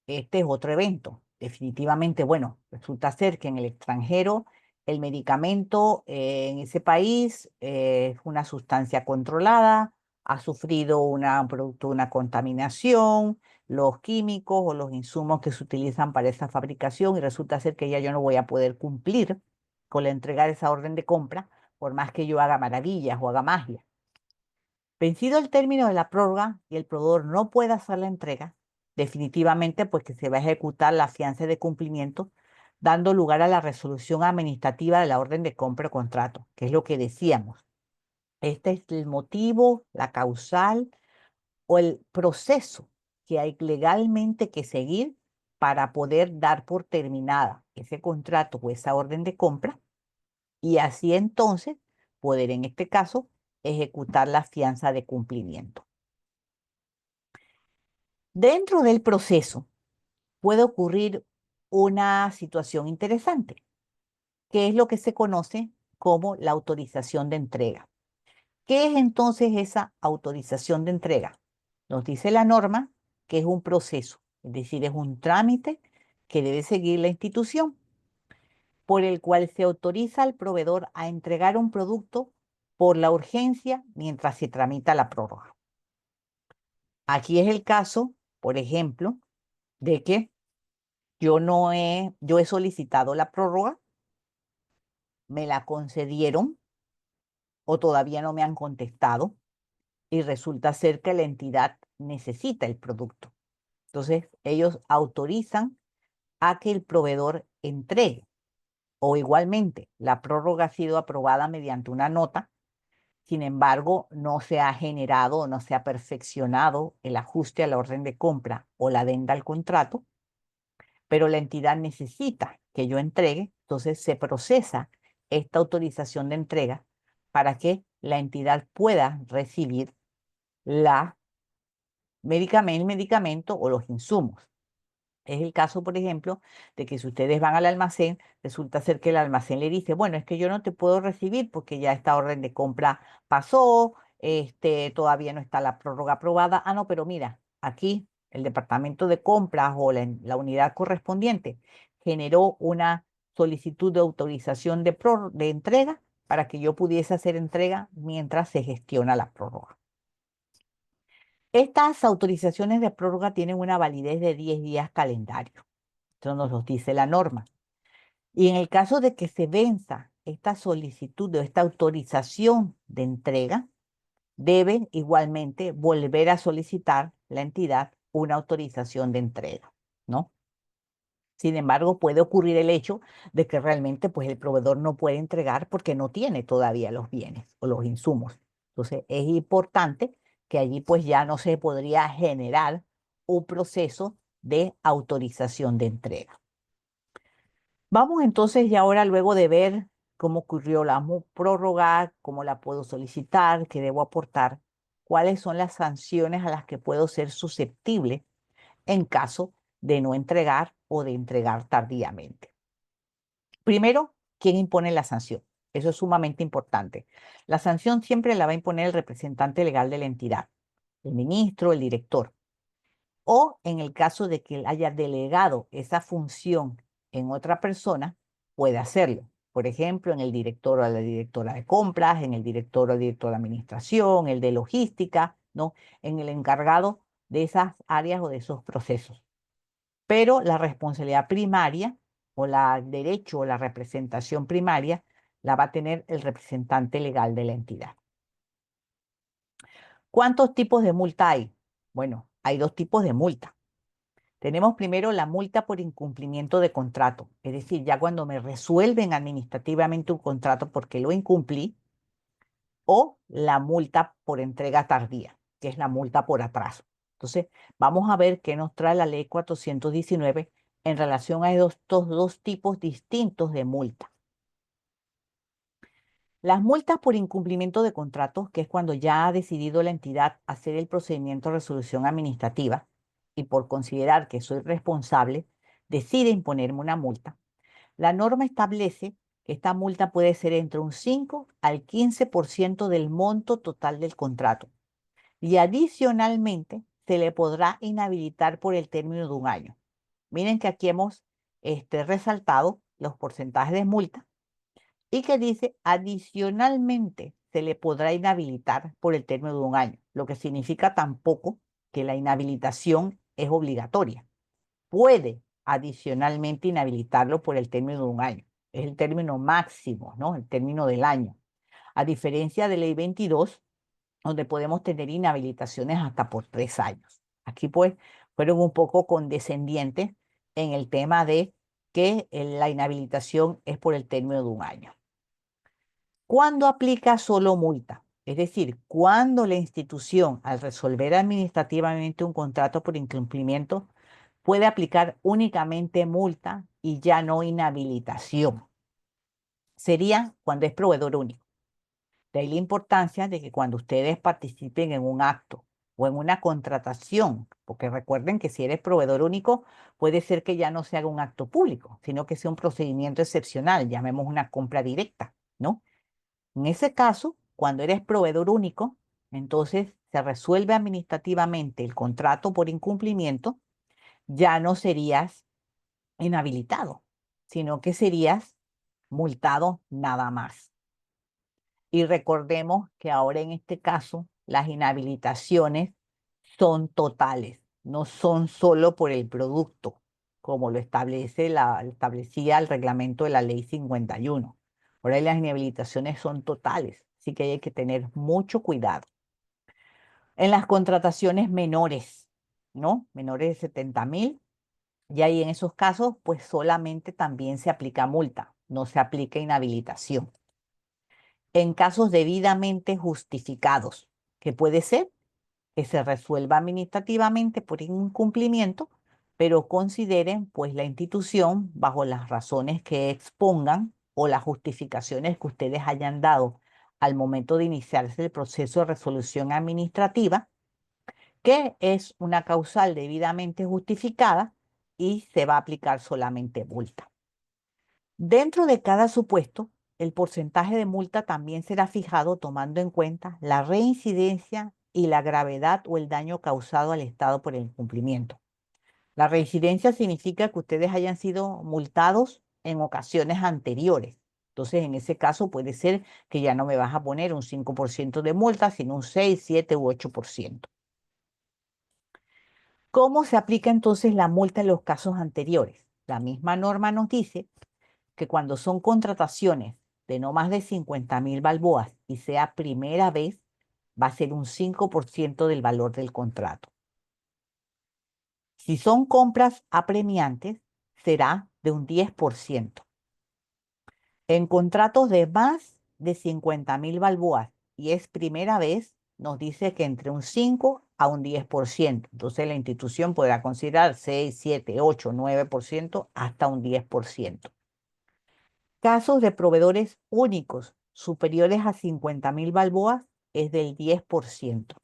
Este es otro evento. Definitivamente, bueno, resulta ser que en el extranjero el medicamento en ese país es una sustancia controlada, ha sufrido un producto de una contaminación, los químicos o los insumos que se utilizan para esa fabricación y resulta ser que ya yo no voy a poder cumplir con la entrega de esa orden de compra por más que yo haga maravillas o haga magia. Vencido el término de la prórroga y el proveedor no pueda hacer la entrega, definitivamente pues que se va a ejecutar la fianza de cumplimiento, dando lugar a la resolución administrativa de la orden de compra o contrato, que es lo que decíamos. Este es el motivo, la causal o el proceso que hay legalmente que seguir para poder dar por terminada ese contrato o esa orden de compra y así entonces poder en este caso ejecutar la fianza de cumplimiento. Dentro del proceso puede ocurrir una situación interesante, que es lo que se conoce como la autorización de entrega. ¿Qué es entonces esa autorización de entrega? Nos dice la norma que es un proceso, es decir, es un trámite que debe seguir la institución, por el cual se autoriza al proveedor a entregar un producto por la urgencia mientras se tramita la prórroga. Aquí es el caso, por ejemplo, de que yo he solicitado la prórroga, me la concedieron o todavía no me han contestado y resulta ser que la entidad necesita el producto. Entonces, ellos autorizan a que el proveedor entregue. O igualmente, la prórroga ha sido aprobada mediante una nota, sin embargo, no se ha generado o no se ha perfeccionado el ajuste a la orden de compra o la adenda al contrato, pero la entidad necesita que yo entregue, entonces se procesa esta autorización de entrega para que la entidad pueda recibir el medicamento o los insumos. Es el caso, por ejemplo, de que si ustedes van al almacén, resulta ser que el almacén le dice, bueno, es que yo no te puedo recibir porque ya esta orden de compra pasó, todavía no está la prórroga aprobada. Ah, no, pero mira, aquí el departamento de compras o la unidad correspondiente generó una solicitud de autorización de entrega para que yo pudiese hacer entrega mientras se gestiona la prórroga. Estas autorizaciones de prórroga tienen una validez de 10 días calendario. Esto nos lo dice la norma. Y en el caso de que se venza esta solicitud o esta autorización de entrega, debe igualmente volver a solicitar la entidad una autorización de entrega, ¿no? Sin embargo, puede ocurrir el hecho de que realmente pues, el proveedor no puede entregar porque no tiene todavía los bienes o los insumos. Entonces, es importante que allí pues ya no se podría generar un proceso de autorización de entrega. Vamos entonces ya ahora luego de ver cómo ocurrió la prórroga, cómo la puedo solicitar, qué debo aportar, cuáles son las sanciones a las que puedo ser susceptible en caso de no entregar o de entregar tardíamente. Primero, ¿quién impone la sanción? Eso es sumamente importante. La sanción siempre la va a imponer el representante legal de la entidad, el ministro, el director. O en el caso de que él haya delegado esa función en otra persona, puede hacerlo. Por ejemplo, en el director o la directora de compras, en el director o director de administración, el de logística, ¿no? En el encargado de esas áreas o de esos procesos. Pero la responsabilidad primaria o la derecho o la representación primaria la va a tener el representante legal de la entidad. ¿Cuántos tipos de multa hay? Bueno, hay dos tipos de multa. Tenemos primero la multa por incumplimiento de contrato, es decir, ya cuando me resuelven administrativamente un contrato porque lo incumplí, o la multa por entrega tardía, que es la multa por atraso. Entonces, vamos a ver qué nos trae la ley 419 en relación a estos dos tipos distintos de multa. Las multas por incumplimiento de contratos, que es cuando ya ha decidido la entidad hacer el procedimiento de resolución administrativa y por considerar que soy responsable, decide imponerme una multa. La norma establece que esta multa puede ser entre un 5 al 15% del monto total del contrato y adicionalmente se le podrá inhabilitar por el término de un año. Miren que aquí hemos resaltado los porcentajes de multa y que dice adicionalmente se le podrá inhabilitar por el término de un año, lo que significa tampoco que la inhabilitación es obligatoria. Puede adicionalmente inhabilitarlo por el término de un año. Es el término máximo, ¿no? El término del año. A diferencia de ley 22, donde podemos tener inhabilitaciones hasta por 3 años. Aquí pues fueron un poco condescendientes en el tema de que la inhabilitación es por el término de un año. ¿Cuándo aplica solo multa? Es decir, cuando la institución, al resolver administrativamente un contrato por incumplimiento, puede aplicar únicamente multa y ya no inhabilitación. Sería cuando es proveedor único. De ahí la importancia de que cuando ustedes participen en un acto o en una contratación, porque recuerden que si eres proveedor único, puede ser que ya no se haga un acto público, sino que sea un procedimiento excepcional, llamemos una compra directa, ¿no? En ese caso, cuando eres proveedor único, entonces se resuelve administrativamente el contrato por incumplimiento, ya no serías inhabilitado, sino que serías multado nada más. Y recordemos que ahora en este caso las inhabilitaciones son totales, no son solo por el producto, como lo establecía el reglamento de la ley 51. Ahora las inhabilitaciones son totales, así que hay que tener mucho cuidado. En las contrataciones menores, ¿no? Menores de 70.000, y ahí en esos casos, pues solamente también se aplica multa, no se aplica inhabilitación. En casos debidamente justificados, que puede ser que se resuelva administrativamente por incumplimiento, pero consideren pues la institución bajo las razones que expongan o las justificaciones que ustedes hayan dado al momento de iniciarse el proceso de resolución administrativa, que es una causal debidamente justificada y se va a aplicar solamente multa. Dentro de cada supuesto, el porcentaje de multa también será fijado tomando en cuenta la reincidencia y la gravedad o el daño causado al Estado por el incumplimiento. La reincidencia significa que ustedes hayan sido multados en ocasiones anteriores. Entonces, en ese caso puede ser que ya no me vas a poner un 5% de multa, sino un 6, 7 u 8%. ¿Cómo se aplica entonces la multa en los casos anteriores? La misma norma nos dice que cuando son contrataciones de no más de 50.000 balboas y sea primera vez, va a ser un 5% del valor del contrato. Si son compras apremiantes, será de un 10%. En contratos de más de 50.000 balboas y es primera vez, nos dice que entre un 5 a un 10%. Entonces la institución podrá considerar 6, 7, 8, 9% hasta un 10%. Casos de proveedores únicos superiores a 50.000 balboas es del 10%.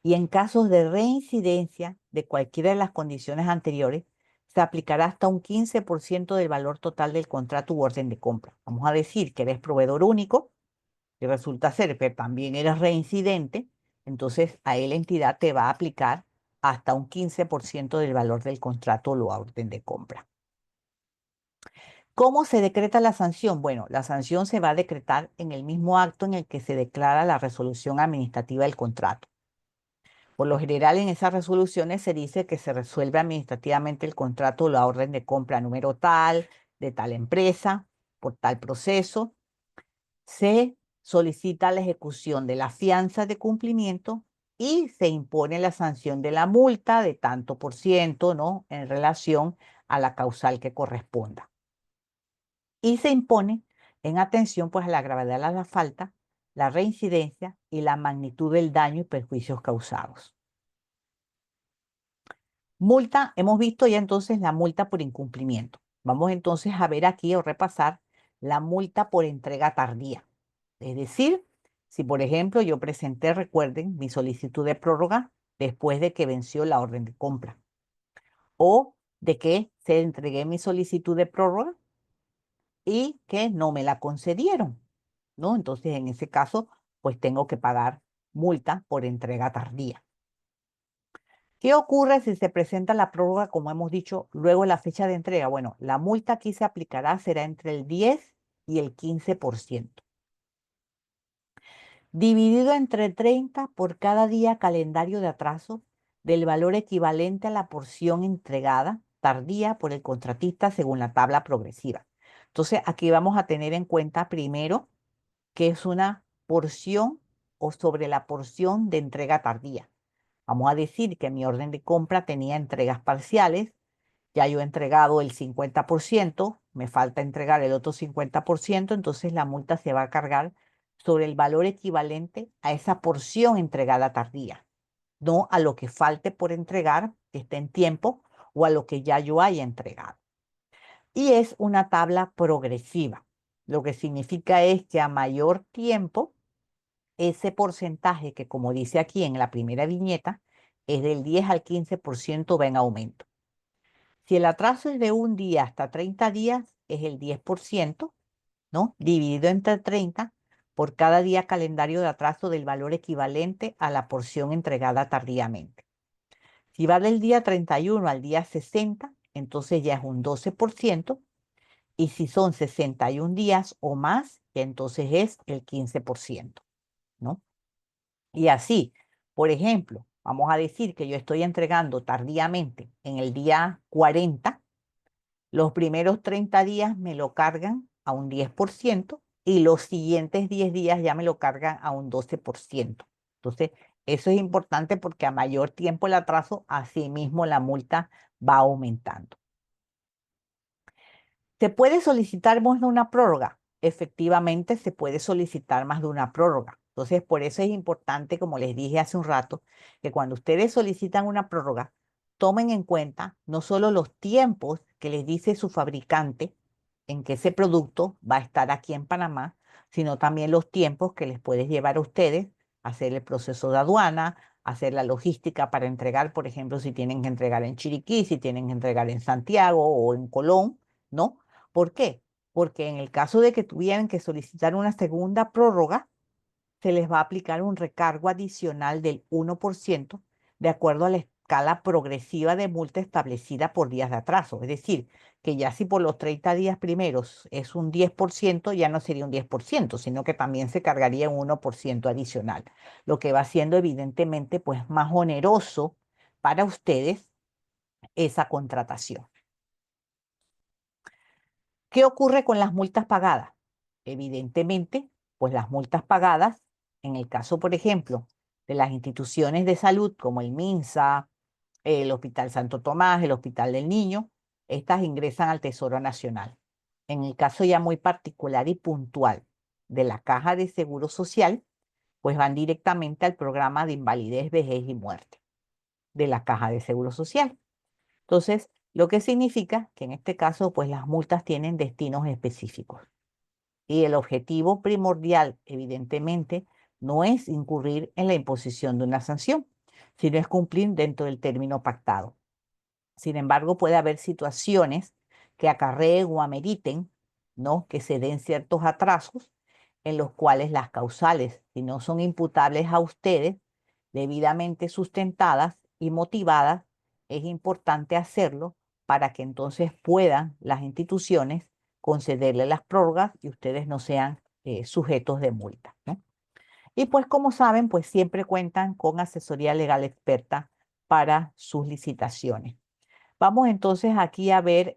Y en casos de reincidencia de cualquiera de las condiciones anteriores, se aplicará hasta un 15% del valor total del contrato u orden de compra. Vamos a decir que eres proveedor único y resulta ser que también eres reincidente, entonces ahí la entidad te va a aplicar hasta un 15% del valor del contrato o la orden de compra. ¿Cómo se decreta la sanción? Bueno, la sanción se va a decretar en el mismo acto en el que se declara la resolución administrativa del contrato. Por lo general, en esas resoluciones se dice que se resuelve administrativamente el contrato o la orden de compra número tal, de tal empresa, por tal proceso. Se solicita la ejecución de la fianza de cumplimiento y se impone la sanción de la multa de tanto por ciento, ¿no? En relación a la causal que corresponda. Y se impone en atención pues a la gravedad de la falta, la reincidencia y la magnitud del daño y perjuicios causados. Multa, hemos visto ya entonces la multa por incumplimiento. Vamos entonces a ver aquí o repasar la multa por entrega tardía. Es decir, si por ejemplo yo presenté, recuerden, mi solicitud de prórroga después de que venció la orden de compra o de que se entregué mi solicitud de prórroga y que no me la concedieron, ¿no? Entonces en ese caso, pues tengo que pagar multa por entrega tardía. ¿Qué ocurre si se presenta la prórroga, como hemos dicho, luego de la fecha de entrega? Bueno, la multa aquí se aplicará será entre el 10 y el 15%. Dividido entre 30 por cada día calendario de atraso del valor equivalente a la porción entregada tardía por el contratista según la tabla progresiva. Entonces, aquí vamos a tener en cuenta primero que es una porción o sobre la porción de entrega tardía. Vamos a decir que mi orden de compra tenía entregas parciales, ya yo he entregado el 50%, me falta entregar el otro 50%, entonces la multa se va a cargar sobre el valor equivalente a esa porción entregada tardía, no a lo que falte por entregar, que esté en tiempo, o a lo que ya yo haya entregado. Y es una tabla progresiva. Lo que significa es que a mayor tiempo, ese porcentaje que, como dice aquí en la primera viñeta, es del 10 al 15% va en aumento. Si el atraso es de un día hasta 30 días, es el 10%, ¿no? Dividido entre 30 por cada día calendario de atraso del valor equivalente a la porción entregada tardíamente. Si va del día 31 al día 60, entonces ya es un 12%, y si son 61 días o más, entonces es el 15%, ¿no? Y así, por ejemplo, vamos a decir que yo estoy entregando tardíamente en el día 40, los primeros 30 días me lo cargan a un 10% y los siguientes 10 días ya me lo cargan a un 12%. Entonces, eso es importante porque a mayor tiempo el atraso, así mismo la multa va aumentando. ¿Se puede solicitar más de una prórroga? Efectivamente, se puede solicitar más de una prórroga. Entonces, por eso es importante, como les dije hace un rato, que cuando ustedes solicitan una prórroga, tomen en cuenta no solo los tiempos que les dice su fabricante en que ese producto va a estar aquí en Panamá, sino también los tiempos que les puede llevar a ustedes a hacer el proceso de aduana, hacer la logística para entregar, por ejemplo, si tienen que entregar en Chiriquí, si tienen que entregar en Santiago o en Colón, ¿no? ¿Por qué? Porque en el caso de que tuvieran que solicitar una segunda prórroga, se les va a aplicar un recargo adicional del 1% de acuerdo a la escala progresiva de multa establecida por días de atraso. Es decir, que ya si por los 30 días primeros es un 10%, ya no sería un 10%, sino que también se cargaría un 1% adicional, lo que va siendo evidentemente pues más oneroso para ustedes esa contratación. ¿Qué ocurre con las multas pagadas? Evidentemente, pues las multas pagadas, en el caso, por ejemplo, de las instituciones de salud como el MINSA, el Hospital Santo Tomás, el Hospital del Niño, estas ingresan al Tesoro Nacional. En el caso ya muy particular y puntual de la Caja de Seguro Social, pues van directamente al programa de invalidez, vejez y muerte de la Caja de Seguro Social. Entonces, lo que significa que en este caso, pues las multas tienen destinos específicos. Y el objetivo primordial, evidentemente, no es incurrir en la imposición de una sanción, sino es cumplir dentro del término pactado. Sin embargo, puede haber situaciones que acarreen o ameriten, ¿no?, que se den ciertos atrasos en los cuales las causales, si no son imputables a ustedes, debidamente sustentadas y motivadas, es importante hacerlo para que entonces puedan las instituciones concederle las prórrogas y ustedes no sean sujetos de multa, ¿no? Y pues como saben, pues siempre cuentan con asesoría legal experta para sus licitaciones. Vamos entonces aquí a ver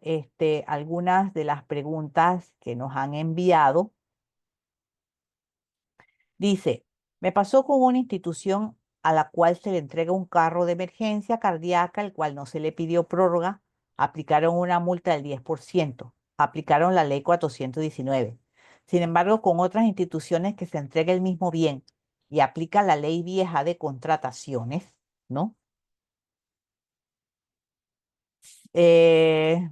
algunas de las preguntas que nos han enviado. Dice, me pasó con una institución a la cual se le entrega un carro de emergencia cardíaca, el cual no se le pidió prórroga, aplicaron una multa del 10%, aplicaron la ley 419. Sin embargo, con otras instituciones que se entrega el mismo bien y aplica la ley vieja de contrataciones, ¿no? Eh,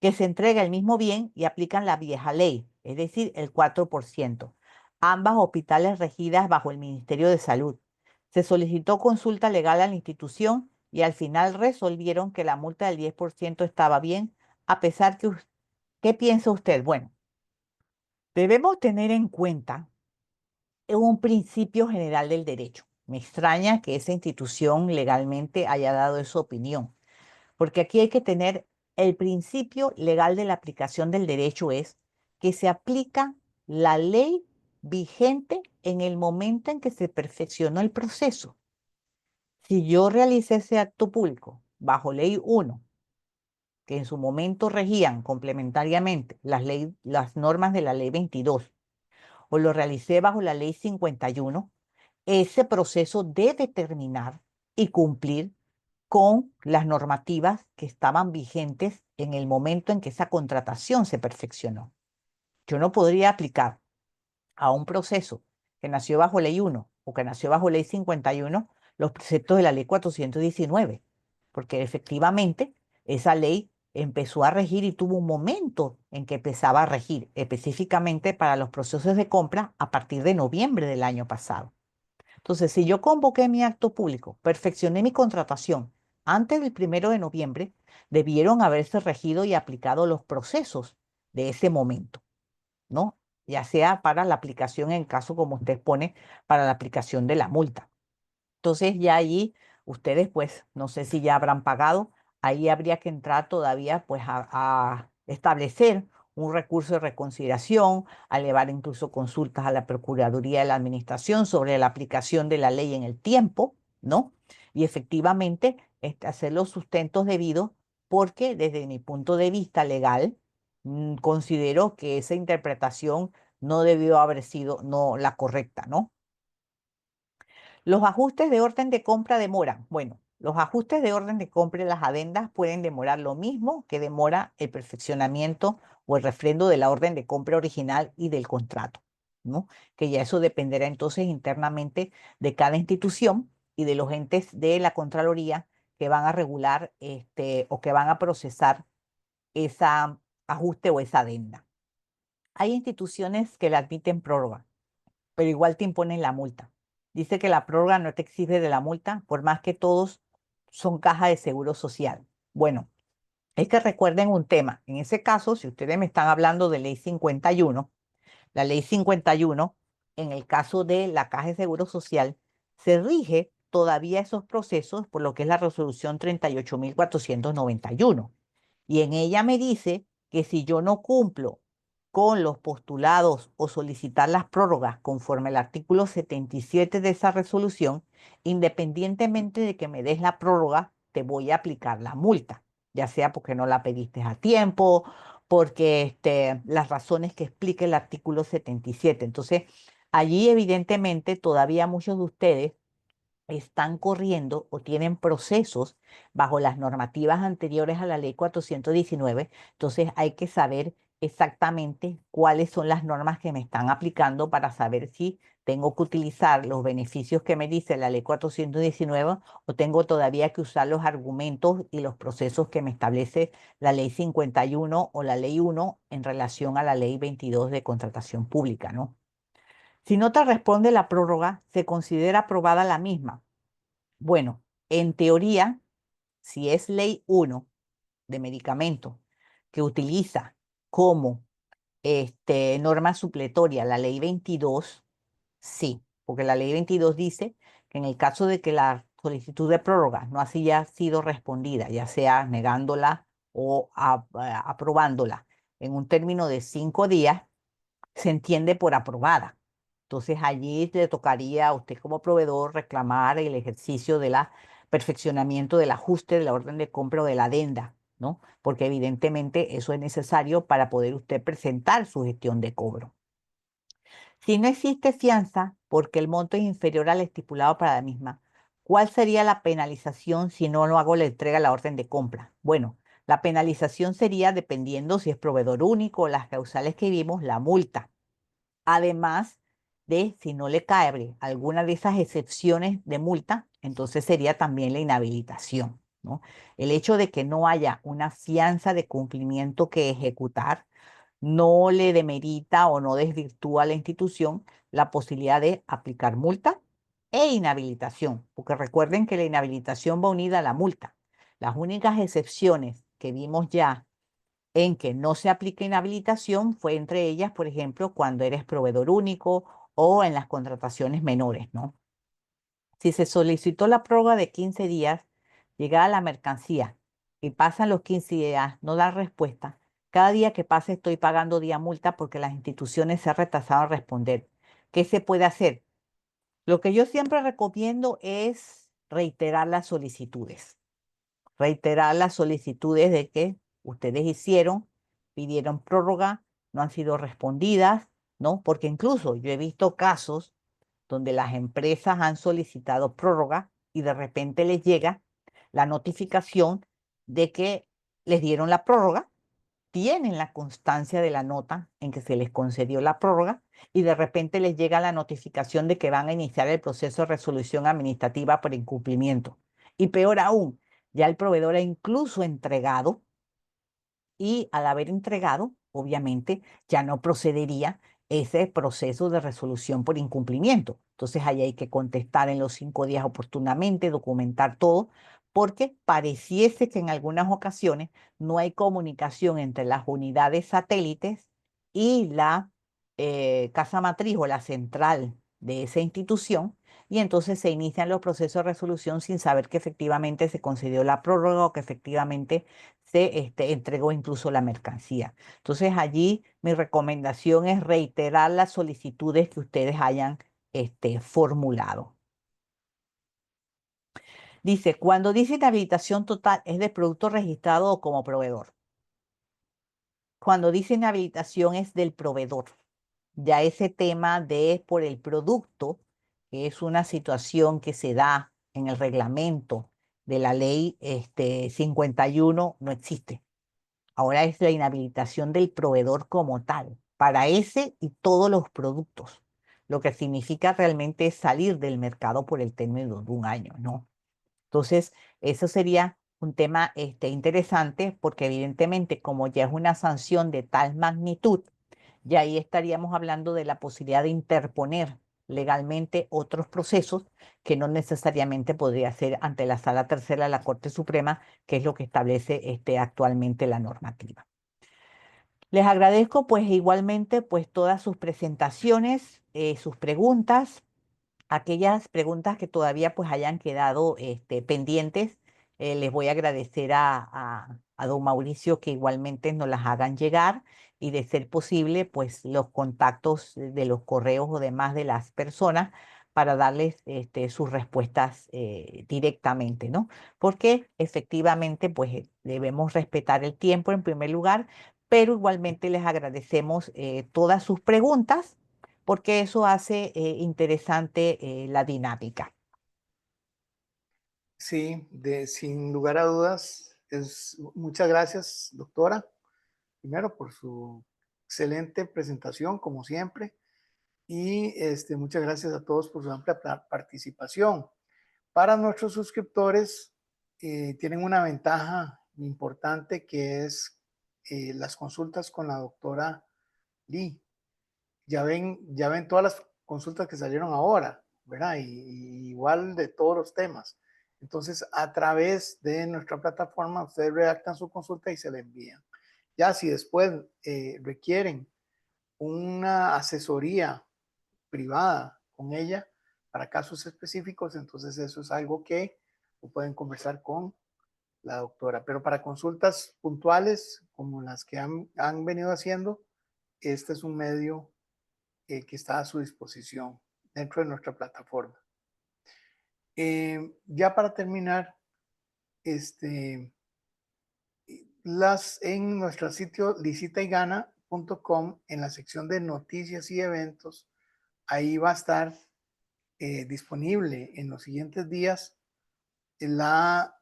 que se entrega el mismo bien y aplican la vieja ley, es decir, el 4%. Ambas hospitales regidas bajo el Ministerio de Salud. Se solicitó consulta legal a la institución y al final resolvieron que la multa del 10% estaba bien, a pesar que... ¿Qué piensa usted? Bueno, debemos tener en cuenta un principio general del derecho. Me extraña que esa institución legalmente haya dado esa opinión, porque aquí hay que tener el principio legal de la aplicación del derecho es que se aplica la ley vigente en el momento en que se perfeccionó el proceso. Si yo realicé ese acto público bajo ley 1, que en su momento regían complementariamente las normas de la ley 22, o lo realicé bajo la ley 51, ese proceso debe terminar y cumplir con las normativas que estaban vigentes en el momento en que esa contratación se perfeccionó. Yo no podría aplicar a un proceso que nació bajo ley 1 o que nació bajo ley 51 los preceptos de la ley 419, porque efectivamente esa ley empezó a regir y tuvo un momento en que empezaba a regir específicamente para los procesos de compra a partir de noviembre del año pasado. Entonces, si yo convoqué mi acto público, perfeccioné mi contratación antes del 1 de noviembre, debieron haberse regido y aplicado los procesos de ese momento, ¿no? Ya sea para la aplicación, en caso como usted pone, para la aplicación de la multa. Entonces ya allí ustedes pues no sé si ya habrán pagado, ahí habría que entrar todavía pues a establecer un recurso de reconsideración, a elevar incluso consultas a la Procuraduría de la Administración sobre la aplicación de la ley en el tiempo, ¿no? Y efectivamente hacer los sustentos debidos porque desde mi punto de vista legal considero que esa interpretación no debió haber sido no la correcta, ¿no? Los ajustes de orden de compra demoran. Bueno, los ajustes de orden de compra y las adendas pueden demorar lo mismo que demora el perfeccionamiento o el refrendo de la orden de compra original y del contrato, ¿no? Que ya eso dependerá entonces internamente de cada institución y de los entes de la Contraloría que van a regular o que van a procesar esa ajuste o esa adenda. Hay instituciones que le admiten prórroga, pero igual te imponen la multa. Dice que la prórroga no te exige de la multa, por más que todos son caja de seguro social. Bueno, es que recuerden un tema. En ese caso, si ustedes me están hablando de ley 51, la ley 51, en el caso de la caja de seguro social, se rige todavía esos procesos por lo que es la resolución 38.491. Y en ella me dice que si yo no cumplo con los postulados o solicitar las prórrogas conforme al artículo 77 de esa resolución, independientemente de que me des la prórroga, te voy a aplicar la multa, ya sea porque no la pediste a tiempo, porque las razones que explica el artículo 77. Entonces, allí evidentemente todavía muchos de ustedes están corriendo o tienen procesos bajo las normativas anteriores a la ley 419. Entonces hay que saber exactamente cuáles son las normas que me están aplicando para saber si tengo que utilizar los beneficios que me dice la ley 419 o tengo todavía que usar los argumentos y los procesos que me establece la ley 51 o la ley 1 en relación a la ley 22 de contratación pública, ¿no? Si no te responde la prórroga, se considera aprobada la misma. Bueno, en teoría, si es ley 1 de medicamento que utiliza como norma supletoria la ley 22, sí, porque la ley 22 dice que en el caso de que la solicitud de prórroga no haya sido respondida, ya sea negándola o aprobándola en un término de 5 días, se entiende por aprobada. Entonces allí le tocaría a usted como proveedor reclamar el ejercicio del perfeccionamiento del ajuste de la orden de compra o de la adenda, ¿no? Porque evidentemente eso es necesario para poder usted presentar su gestión de cobro. Si no existe fianza porque el monto es inferior al estipulado para la misma, ¿cuál sería la penalización si no lo hago la entrega de la orden de compra? Bueno, la penalización sería, dependiendo si es proveedor único o las causales que vimos, la multa. Además de, si no le cae alguna de esas excepciones de multa, entonces sería también la inhabilitación, ¿no? El hecho de que no haya una fianza de cumplimiento que ejecutar no le demerita o no desvirtúa a la institución la posibilidad de aplicar multa e inhabilitación, porque recuerden que la inhabilitación va unida a la multa. Las únicas excepciones que vimos ya en que no se aplica inhabilitación fue entre ellas, por ejemplo, cuando eres proveedor único o en las contrataciones menores, ¿no? Si se solicitó la prórroga de 15 días, llegada la mercancía y pasan los 15 días, no da respuesta. Cada día que pasa estoy pagando día multa porque las instituciones se han retrasado en responder. ¿Qué se puede hacer? Lo que yo siempre recomiendo es reiterar las solicitudes. Reiterar las solicitudes de que ustedes hicieron, pidieron prórroga, no han sido respondidas, ¿no? Porque incluso yo he visto casos donde las empresas han solicitado prórroga y de repente les llega la notificación de que les dieron la prórroga, tienen la constancia de la nota en que se les concedió la prórroga y de repente les llega la notificación de que van a iniciar el proceso de resolución administrativa por incumplimiento. Y peor aún, ya el proveedor ha incluso entregado y al haber entregado, obviamente, ya no procedería ese proceso de resolución por incumplimiento. Entonces, ahí hay que contestar en los 5 días oportunamente, documentar todo, porque pareciese que en algunas ocasiones no hay comunicación entre las unidades satélites y la casa matriz o la central de esa institución, y entonces se inician los procesos de resolución sin saber que efectivamente se concedió la prórroga o que efectivamente se entregó incluso la mercancía. Entonces allí mi recomendación es reiterar las solicitudes que ustedes hayan formulado. Dice, cuando dice inhabilitación total es de producto registrado o como proveedor. Cuando dice inhabilitación es del proveedor. Ya ese tema de por el producto, que es una situación que se da en el reglamento de la ley 51, no existe. Ahora es la inhabilitación del proveedor como tal, para ese y todos los productos. Lo que significa realmente es salir del mercado por el término de un año, ¿no? Entonces, eso sería un tema interesante porque evidentemente como ya es una sanción de tal magnitud, ya ahí estaríamos hablando de la posibilidad de interponer legalmente otros procesos que no necesariamente podría ser ante la Sala Tercera de la Corte Suprema, que es lo que establece actualmente la normativa. Les agradezco pues igualmente pues todas sus presentaciones, sus preguntas, aquellas preguntas que todavía pues hayan quedado pendientes. Les voy a agradecer a don Mauricio que igualmente nos las hagan llegar y de ser posible pues los contactos de los correos o demás de las personas para darles sus respuestas directamente, ¿no? Porque efectivamente pues debemos respetar el tiempo en primer lugar, pero igualmente les agradecemos todas sus preguntas porque eso hace interesante la dinámica. Sí, sin lugar a dudas, muchas gracias, doctora, primero por su excelente presentación, como siempre, y muchas gracias a todos por su amplia participación. Para nuestros suscriptores, tienen una ventaja importante que es las consultas con la doctora Lee. Ya ven todas las consultas que salieron ahora, ¿verdad? Y igual de todos los temas. Entonces, a través de nuestra plataforma, ustedes redactan su consulta y se la envían. Ya si después requieren una asesoría privada con ella para casos específicos, entonces eso es algo que pueden conversar con la doctora. Pero para consultas puntuales, como las que han venido haciendo, este es un medio que está a su disposición dentro de nuestra plataforma. Ya para terminar, en nuestro sitio licitaygana.com, en la sección de noticias y eventos, ahí va a estar disponible en los siguientes días la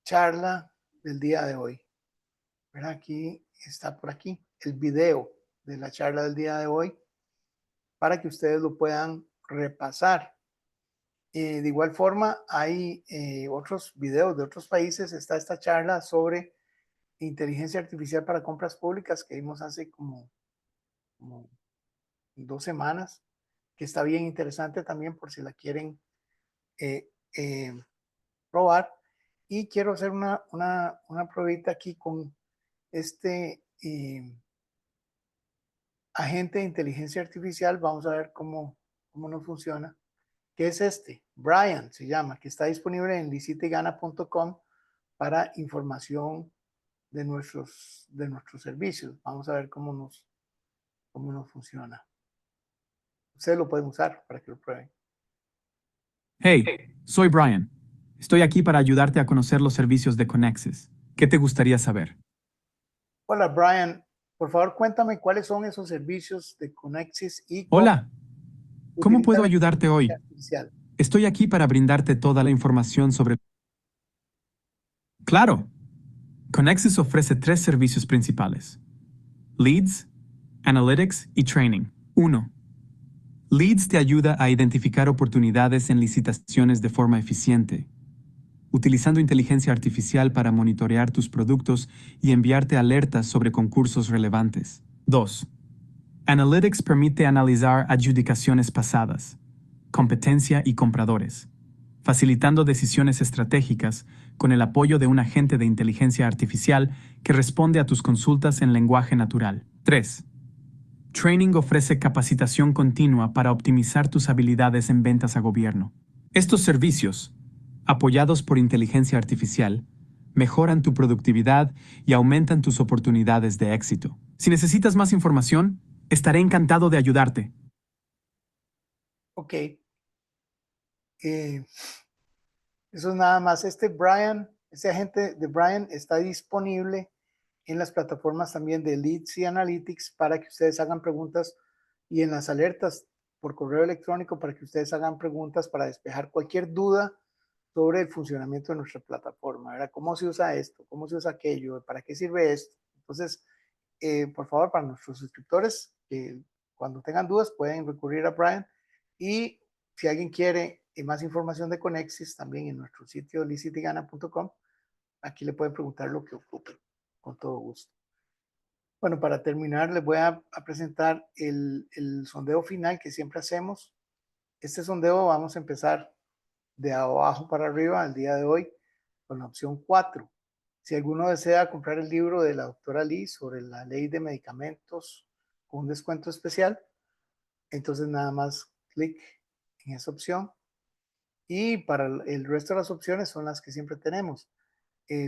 charla del día de hoy. ¿Verdad? Aquí está por aquí el video de la charla del día de hoy para que ustedes lo puedan repasar. De igual forma, hay otros videos de otros países. Está esta charla sobre inteligencia artificial para compras públicas que vimos hace como 2 semanas, que está bien interesante también por si la quieren eh, eh, probar. Y quiero hacer una probita aquí con este agente de inteligencia artificial. Vamos a ver cómo nos funciona. ¿Qué es este? Brian se llama, que está disponible en licitaygana.com para información de nuestros servicios. Vamos a ver cómo nos funciona. Ustedes lo pueden usar para que lo prueben. Hey, soy Brian. Estoy aquí para ayudarte a conocer los servicios de Conexis. ¿Qué te gustaría saber? Hola, Brian. Por favor, cuéntame cuáles son esos servicios de Conexis y cómo Hola, ¿cómo utilizan puedo la ayudarte inteligencia hoy? artificial. Estoy aquí para brindarte toda la información sobre... Claro, Conexis ofrece 3 servicios principales: Leads, Analytics y Training. 1. Leads te ayuda a identificar oportunidades en licitaciones de forma eficiente, utilizando inteligencia artificial para monitorear tus productos y enviarte alertas sobre concursos relevantes. 2. Analytics permite analizar adjudicaciones pasadas, competencia y compradores, facilitando decisiones estratégicas con el apoyo de un agente de inteligencia artificial que responde a tus consultas en lenguaje natural. 3. Training ofrece capacitación continua para optimizar tus habilidades en ventas a gobierno. Estos servicios, apoyados por inteligencia artificial, mejoran tu productividad y aumentan tus oportunidades de éxito. Si necesitas más información, estaré encantado de ayudarte. Ok. Eso es nada más. Este agente de Brian está disponible en las plataformas también de Leads y Analytics para que ustedes hagan preguntas, y en las alertas por correo electrónico para que ustedes hagan preguntas para despejar cualquier duda sobre el funcionamiento de nuestra plataforma, ¿verdad? ¿Cómo se usa esto? ¿Cómo se usa aquello? ¿Para qué sirve esto? Entonces, por favor, para nuestros suscriptores, que cuando tengan dudas pueden recurrir a Brian. Y si alguien quiere más información de Conexis, también en nuestro sitio licitaygana.com, aquí le pueden preguntar lo que ocupen, con todo gusto. Bueno, para terminar, les voy a presentar el sondeo final que siempre hacemos. Este sondeo vamos a empezar de abajo para arriba el día de hoy con la opción 4. Si alguno desea comprar el libro de la doctora Lee sobre la ley de medicamentos con un descuento especial, entonces nada más clic en esa opción. Y para el resto de las opciones son las que siempre tenemos.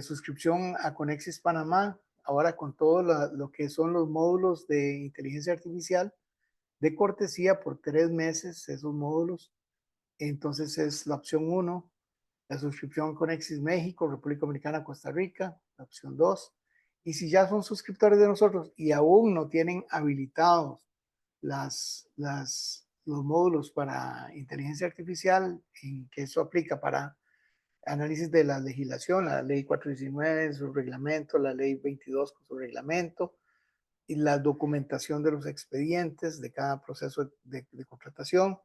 Suscripción a Conexis Panamá, ahora con todo lo que son los módulos de inteligencia artificial de cortesía por 3 meses, esos módulos. Entonces es la opción 1. La suscripción Conexis México, República Dominicana, Costa Rica, la opción 2. Y si ya son suscriptores de nosotros y aún no tienen habilitados los módulos para inteligencia artificial, en que eso aplica para análisis de la legislación, la ley 419, su reglamento, la ley 22 con su reglamento, y la documentación de los expedientes de cada proceso de contratación,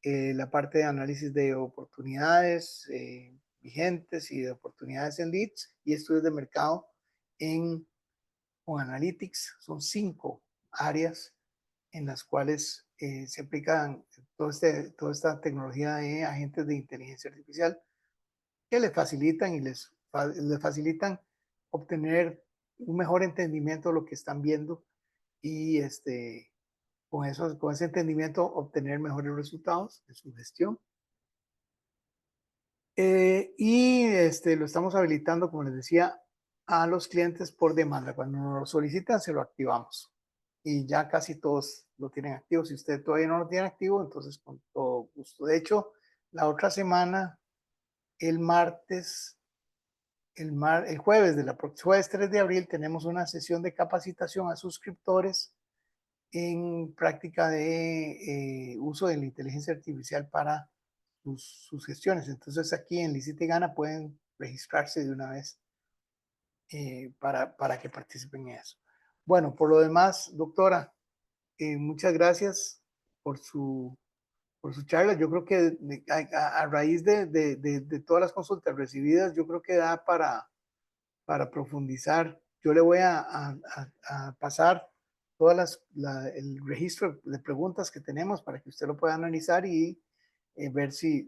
la parte de análisis de oportunidades vigentes y de oportunidades en leads y estudios de mercado con Analytics. Son 5 áreas en las cuales se aplican toda esta tecnología de agentes de inteligencia artificial que les facilitan y les facilitan obtener un mejor entendimiento de lo que están viendo y con ese entendimiento obtener mejores resultados de su gestión. Lo estamos habilitando, como les decía, a los clientes por demanda. Cuando nos lo solicitan, se lo activamos. Y ya casi todos lo tienen activo. Si usted todavía no lo tiene activo, entonces con todo gusto. De hecho, la otra semana, el jueves, jueves 3 de abril, tenemos una sesión de capacitación a suscriptores en práctica de uso de la inteligencia artificial para sus gestiones. Entonces aquí en Licita y Gana pueden registrarse de una vez para que participen en eso. Bueno, por lo demás, doctora, muchas gracias por su charla. Yo creo que a raíz de todas las consultas recibidas, yo creo que da para profundizar. Yo le voy a pasar el registro de preguntas que tenemos para que usted lo pueda analizar y ver si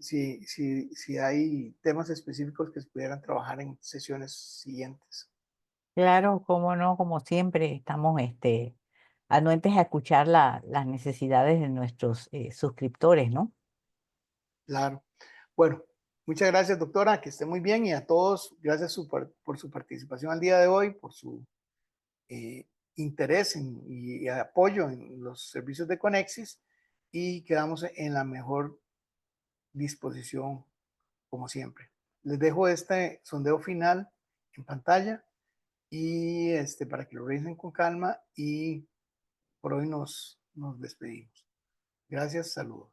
hay temas específicos que se pudieran trabajar en sesiones siguientes. Claro, cómo no, como siempre, estamos anuentes a escuchar las necesidades de nuestros suscriptores, ¿no? Claro. Bueno, muchas gracias, doctora, que esté muy bien, y a todos, gracias por su participación al día de hoy, por su interés y apoyo en los servicios de Conexis, y quedamos en la mejor disposición como siempre. Les dejo este sondeo final en pantalla y para que lo revisen con calma, y por hoy nos despedimos. Gracias, saludos.